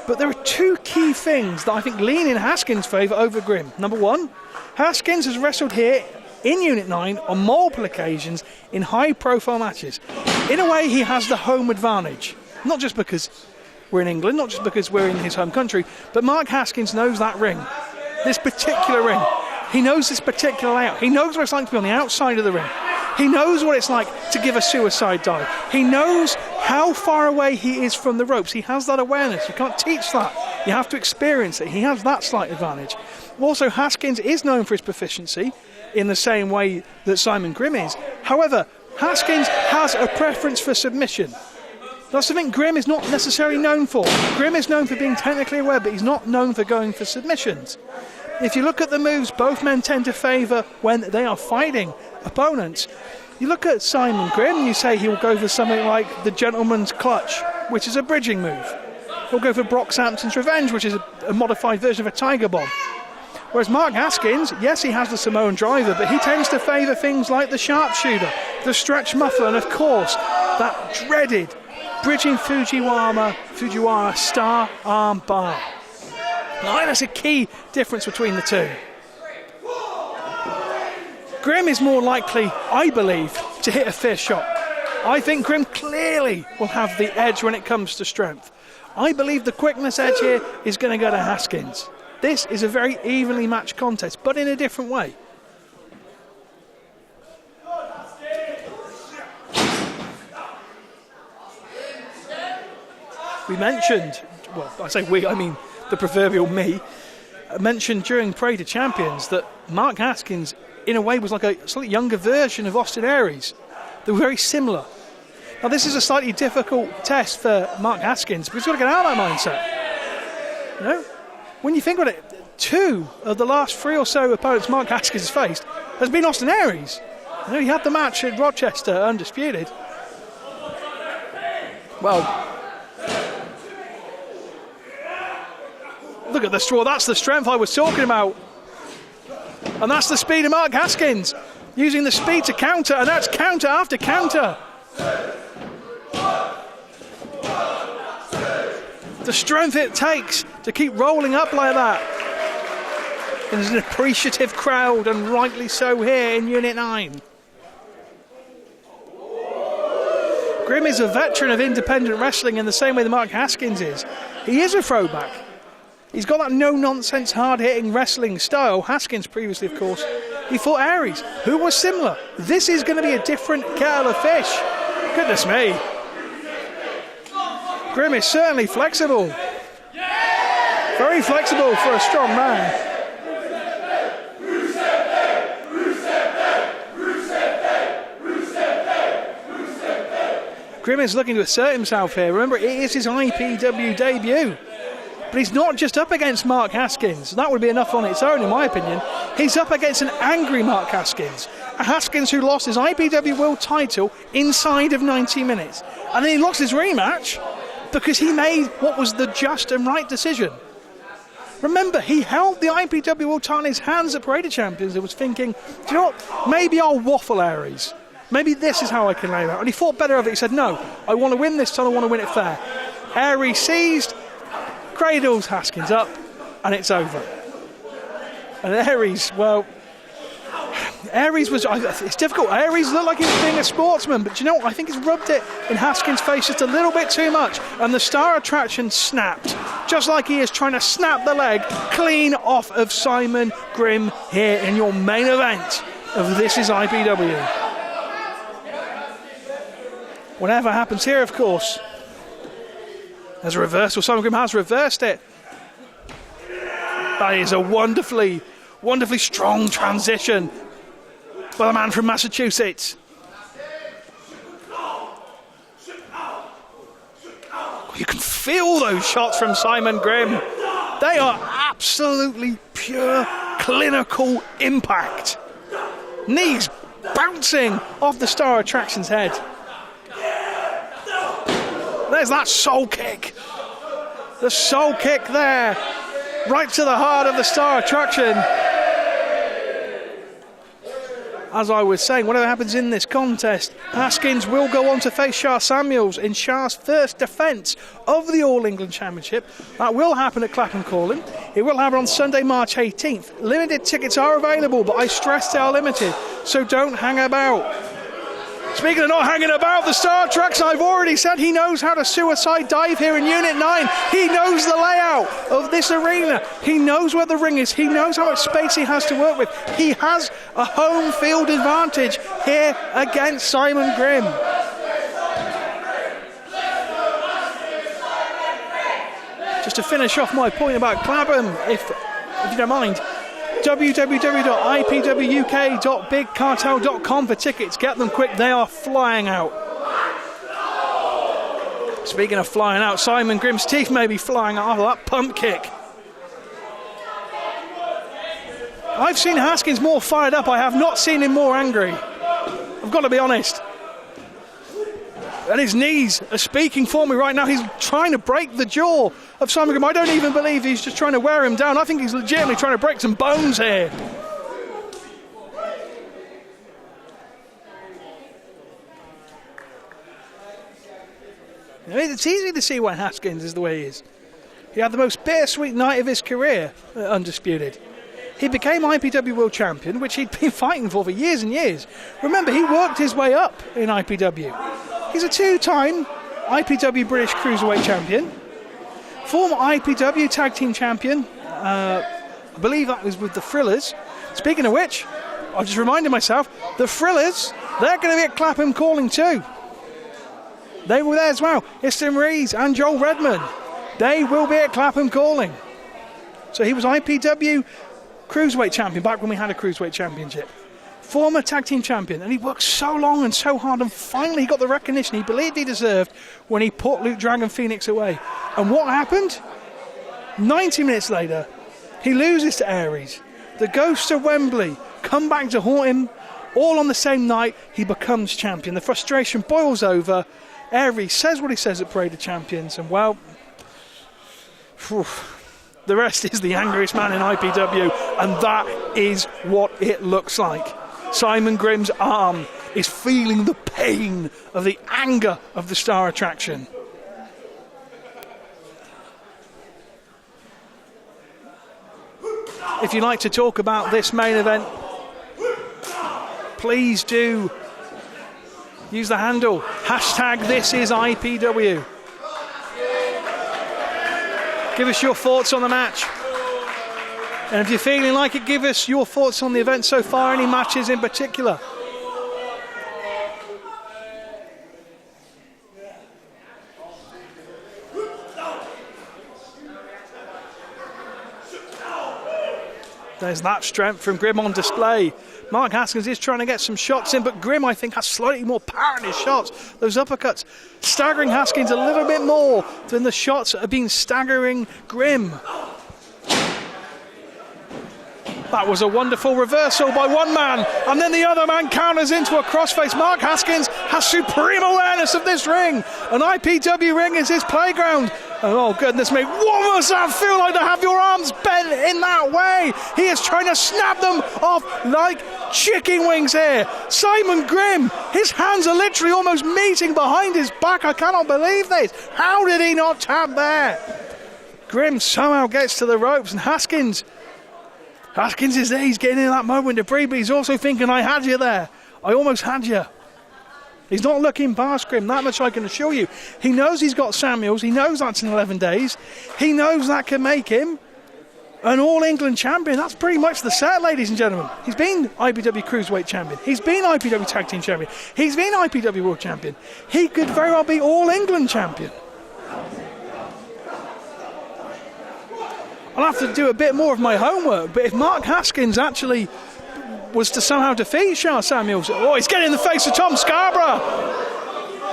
But there are two key things that I think lean in Haskins' favour over Grimm. Number one, Haskins has wrestled here in Unit 9 on multiple occasions in high-profile matches. In a way, he has the home advantage. Not just because we're in England, not just because we're in his home country, but Mark Haskins knows that ring. This particular ring. He knows this particular layout. He knows what it's like to be on the outside of the ring. He knows what it's like to give a suicide dive. He knows how far away he is from the ropes. He has that awareness. You can't teach that. You have to experience it. He has that slight advantage. Also, Haskins is known for his proficiency in the same way that Simon Grimm is. However, Haskins has a preference for submission. That's something Grimm is not necessarily known for. Grimm is known for being technically aware, but he's not known for going for submissions. If you look at the moves both men tend to favour when they are fighting opponents, you look at Simon Grimm, you say he will go for something like the Gentleman's Clutch, which is a bridging move. He'll go for Brock Sampson's Revenge, which is a modified version of a Tiger Bomb. Whereas Mark Haskins, yes, he has the Samoan driver, but he tends to favour things like the sharpshooter, the stretch muffler, and of course, that dreaded bridging Fujiwara star arm bar. Now, I think that's a key difference between the two. Grimm is more likely, I believe, to hit a fierce shot. I think Grimm clearly will have the edge when it comes to strength. I believe the quickness edge here is going to go to Haskins. This is a very evenly matched contest, but in a different way. We mentioned, well, I say we, I mean the proverbial me, mentioned during Parade of Champions that Mark Haskins, in a way, was like a slightly younger version of Austin Aries. They were very similar. Now, this is a slightly difficult test for Mark Haskins, but he's got to get out of that mindset. You know, when you think about it, 2 of the last 3 or so opponents Mark Haskins has faced has been Austin Aries. You know, he had the match at Rochester, undisputed. Well, look at the straw. That's the strength I was talking about. And that's the speed of Mark Haskins. Using the speed to counter, and that's counter after counter. The strength it takes to keep rolling up like that. There's an appreciative crowd, and rightly so here in Unit 9. Grimm is a veteran of independent wrestling in the same way that Mark Haskins is. He is a throwback. He's got that no-nonsense, hard-hitting wrestling style. Haskins previously, of course, he fought Aries, who was similar. This is going to be a different kettle of fish. Goodness me. Grimm is certainly flexible. Very flexible for a strong man. Grimm is looking to assert himself here. Remember, it is his IPW debut. But he's not just up against Mark Haskins. That would be enough on its own, in my opinion. He's up against an angry Mark Haskins. A Haskins who lost his IPW World title inside of 90 minutes. And then he lost his rematch because he made what was the just and right decision. Remember, he held the IPW World title in his hands at Parade of Champions and was thinking, do you know what? Maybe I'll waffle Aries. Maybe this is how I can lay it out. And he thought better of it. He said, no, I want to win this title. I want to win it fair. Aries seized, cradles Haskins up, and it's over. And Aries, well, Aries was, it's difficult. Aries looked like he was being a sportsman, but you know what? I think he's rubbed it in Haskins' face just a little bit too much, and the star attraction snapped, just like he is trying to snap the leg clean off of Simon Grimm here in your main event of This Is IPW. Whatever happens here, of course, as a reversal, Simon Grimm has reversed it. That is a wonderfully strong transition by the man from Massachusetts. You can feel those shots from Simon Grimm. They are absolutely pure clinical impact. Knees bouncing off the Star Attraction's head. There's that soul kick. The soul kick there. Right to the heart of the Star Attraction. As I was saying, whatever happens in this contest, Haskins will go on to face Shah Samuels in Shah's first defence of the All England Championship. That will happen at Clapham Calling. It will happen on Sunday, March 18th. Limited tickets are available, but I stress they are limited, so don't hang about. Speaking of not hanging about, the Star Treks, I've already said he knows how to suicide dive here in Unit 9. He knows the layout of this arena. He knows where the ring is. He knows how much space he has to work with. He has a home field advantage here against Simon Grimm. Just to finish off my point about Clapham, if you don't mind, www.ipwuk.bigcartel.com for tickets. Get them quick, they are flying out. Speaking of flying out, Simon Grimm's teeth may be flying out after that pump kick. I've seen Haskins more fired up. I have not seen him more angry. I've got to be honest. And his knees are speaking for me right now. He's trying to break the jaw of Simon Grimm. I don't even believe he's just trying to wear him down. I think he's legitimately trying to break some bones here. It's easy to see why Haskins is the way he is. He had the most bittersweet night of his career, undisputed. He became IPW World Champion, which he'd been fighting for years and years. Remember, he worked his way up in IPW. He's a 2-time IPW British Cruiserweight Champion. former IPW Tag Team Champion. I believe that was with the Thrillers. Speaking of which, I just reminded myself, the Thrillers, they're going to be at Clapham calling too. They were there as well. Easton Rees and Joel Redman. They will be at Clapham calling. So he was IPW Cruiserweight Champion back when we had a Cruiserweight Championship. Former Tag Team Champion. And he worked so long and so hard and finally he got the recognition he believed he deserved when he put Luke Dragon Phoenix away. And what happened? 90 minutes later, he loses to Aries. The ghosts of Wembley come back to haunt him. All on the same night, he becomes champion. The frustration boils over. Aries says what he says at Parade of Champions, and well, the rest is the angriest man in IPW, and that is what it looks like. Simon Grimm's arm is feeling the pain of the anger of the Star Attraction. If you'd like to talk about this main event, please do use the handle #ThisIsIPW. Give us your thoughts on the match. And if you're feeling like it, give us your thoughts on the event so far, any matches in particular. There's that strength from Grimm on display. Mark Haskins is trying to get some shots in, but Grimm, I think, has slightly more power in his shots. Those uppercuts staggering Haskins a little bit more than the shots that have been staggering Grimm. That was a wonderful reversal by one man, and then the other man counters into a crossface. Mark Haskins has supreme awareness of this ring. An IPW ring is his playground. Oh, goodness me. What must that feel like to have your arms bent in that way? He is trying to snap them off like chicken wings here. Simon Grimm, his hands are literally almost meeting behind his back. I cannot believe this. How did he not tap there? Grimm somehow gets to the ropes, and Haskins is there. He's getting in that moment to breathe, but he's also thinking, I had you there. I almost had you. He's not looking past Grimm, that much I can assure you. He knows he's got Samuels. He knows that's in 11 days. He knows that can make him an All-England champion. That's pretty much the set, ladies and gentlemen. He's been IPW Cruiserweight champion. He's been IPW Tag Team champion. He's been IPW World champion. He could very well be All-England champion. I'll have to do a bit more of my homework, but if Mark Haskins actually was to somehow defeat Charles Samuels, he's getting in the face of Tom Scarborough.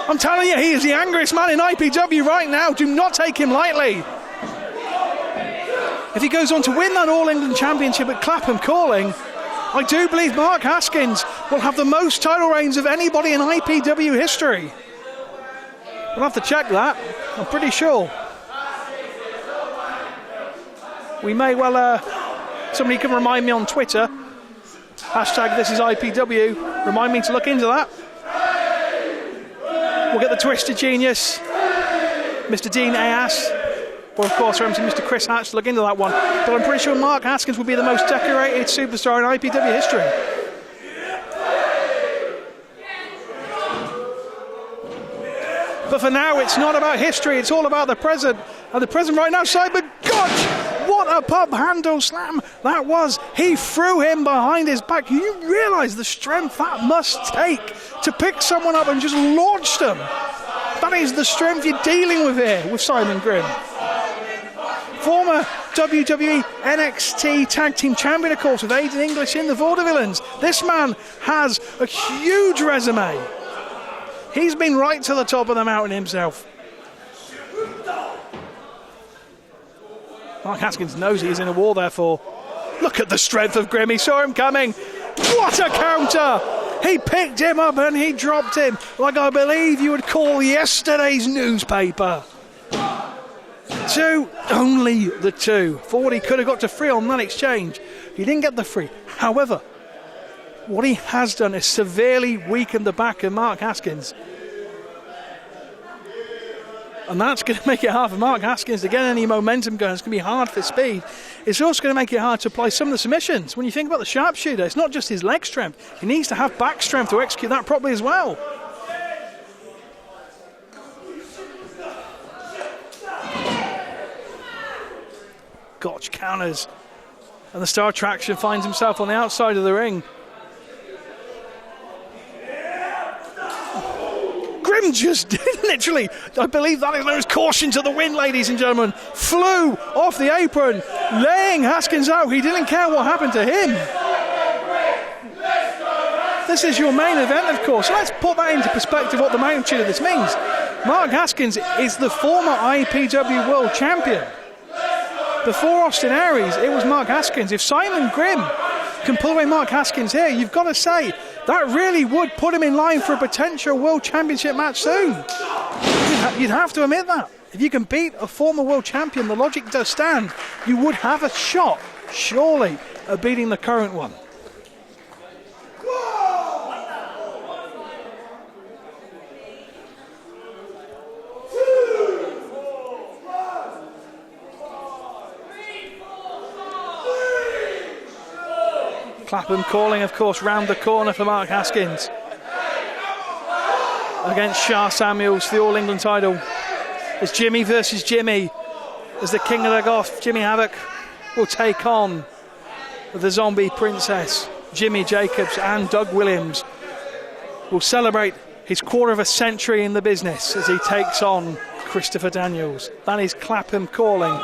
I'm telling you, he is the angriest man in IPW right now. Do not take him lightly. If he goes on to win that All-England Championship at Clapham calling, I do believe Mark Haskins will have the most title reigns of anybody in IPW history. We'll have to check that. I'm pretty sure. We may well, somebody can remind me on Twitter, #ThisIsIPW, remind me to look into that. We'll get the Twisted Genius, Mr. Dean Ayas, or of course Mr. Chris Hatch to look into that one. But I'm pretty sure Mark Haskins will be the most decorated superstar in IPW history. But for now, it's not about history, it's all about the present. And the present right now, Simon Gotch! What a pub handle slam that was. He threw him behind his back. You realise the strength that must take to pick someone up and just launch them. That is the strength you're dealing with here with Simon Grimm. Former WWE NXT Tag Team Champion, of course, with Aiden English in the Vaudevillains. This man has a huge resume. He's been right to the top of the mountain himself. Mark Haskins knows he's in a war, therefore. Look at the strength of Grimm. He saw him coming. What a counter! He picked him up and he dropped him like I believe you would call yesterday's newspaper. 2, only the 2. For what he could have got to 3 on that exchange. He didn't get the 3. However, what he has done is severely weakened the back of Mark Haskins. And that's going to make it hard for Mark Haskins to get any momentum going. It's going to be hard for speed. It's also going to make it hard to apply some of the submissions. When you think about the sharpshooter, it's not just his leg strength. He needs to have back strength to execute that properly as well. Gotch counters. And the Star Attraction finds himself on the outside of the ring. Grimm just literally, I believe that is known as caution to the wind, ladies and gentlemen, flew off the apron, laying Haskins out. He didn't care what happened to him. This is your main event, of course. So let's put that into perspective what the magnitude of this means. Mark Haskins is the former IPW World Champion. Before Austin Aries, it was Mark Haskins. If Simon Grimm can pull away Mark Haskins here, you've got to say that really would put him in line for a potential World Championship match soon. You'd have to admit that. If you can beat a former World Champion, the logic does stand. You would have a shot, surely, at beating the current one. Clapham calling, of course, round the corner for Mark Haskins against Shah Samuels for the All England title. It's Jimmy versus Jimmy as the King of the Goth, Jimmy Havoc, will take on the Zombie Princess. Jimmy Jacobs and Doug Williams will celebrate his quarter of a century in the business as he takes on Christopher Daniels. That is Clapham calling.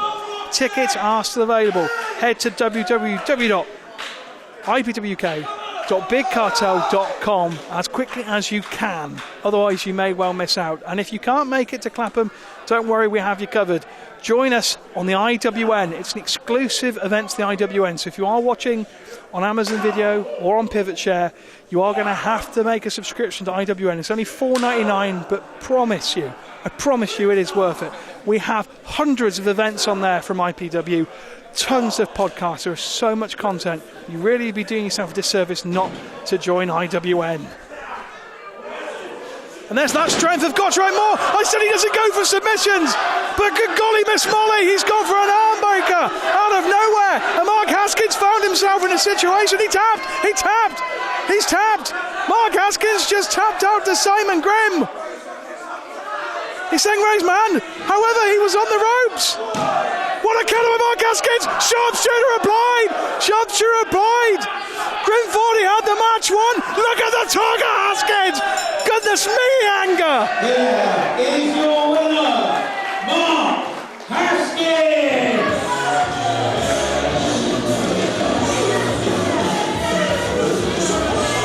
Tickets are still available. Head to www.ipwk.bigcartel.com as quickly as you can, otherwise you may well miss out. And if you can't make it to Clapham, don't worry, we have you covered. Join us on the IWN. It's an exclusive event to the IWN, so if you are watching on Amazon Video or on Pivot Share, you are going to have to make a subscription to IWN. It's only $4.99, but I promise you it is worth it. We have hundreds of events on there from IPW, tons of podcasts. There is so much content. You really would be doing yourself a disservice not to join IWN. And there's that strength of Gotch right more. I said he doesn't go for submissions, but good golly, Miss Molly, he's gone for an arm breaker out of nowhere. And Mark Haskins found himself in a situation. He's tapped. Mark Haskins just tapped out to Simon Grimm. He's saying raise man. However, he was on the ropes. What a counter by Mark Haskins! Sharpshooter applied! Grimm thought he had the match won. Look at the target, Haskins! Goodness me, anger! Here is your winner, Mark Haskins!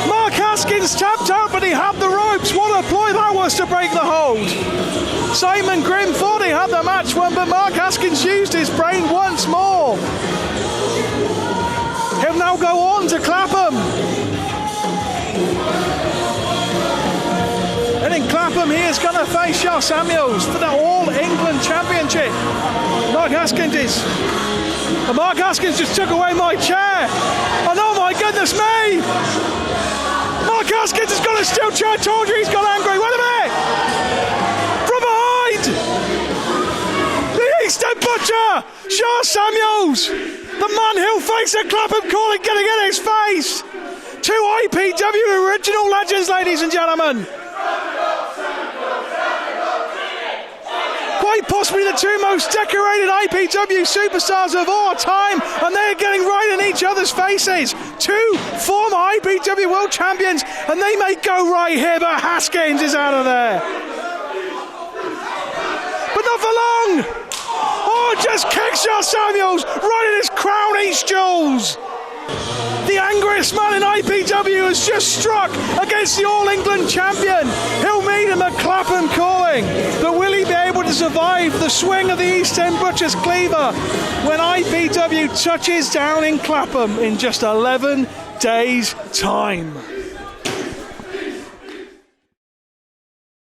Mark Haskins tapped out, but he had the ropes. What a ploy that was to break the hold. Simon Grimm thought he had the match won, but Mark Haskins used his brain once more. He'll now go on to Clapham. And in Clapham, he is going to face Shah Samuels for the All England Championship. Mark Haskins just took away my chair. And oh my goodness me! Mark Haskins has got a steel chair. I told you he's got angry. Wait a minute! The Eastern Butcher, Shah Samuels, the man who'll face a Clapham calling getting in his face. Two IPW original legends, ladies and gentlemen. Quite possibly the two most decorated IPW superstars of all time, and they're getting right in each other's faces. Two former IPW world champions, and they may go right here, but Haskins is out of there. But not for long. Oh, just kicks Shah Samuels right in his crown East jewels. The angriest man in IPW has just struck against the All England champion. He'll meet him at Clapham calling, but will he be able to survive the swing of the East End Butcher's cleaver when IPW touches down in Clapham in just 11 days' time?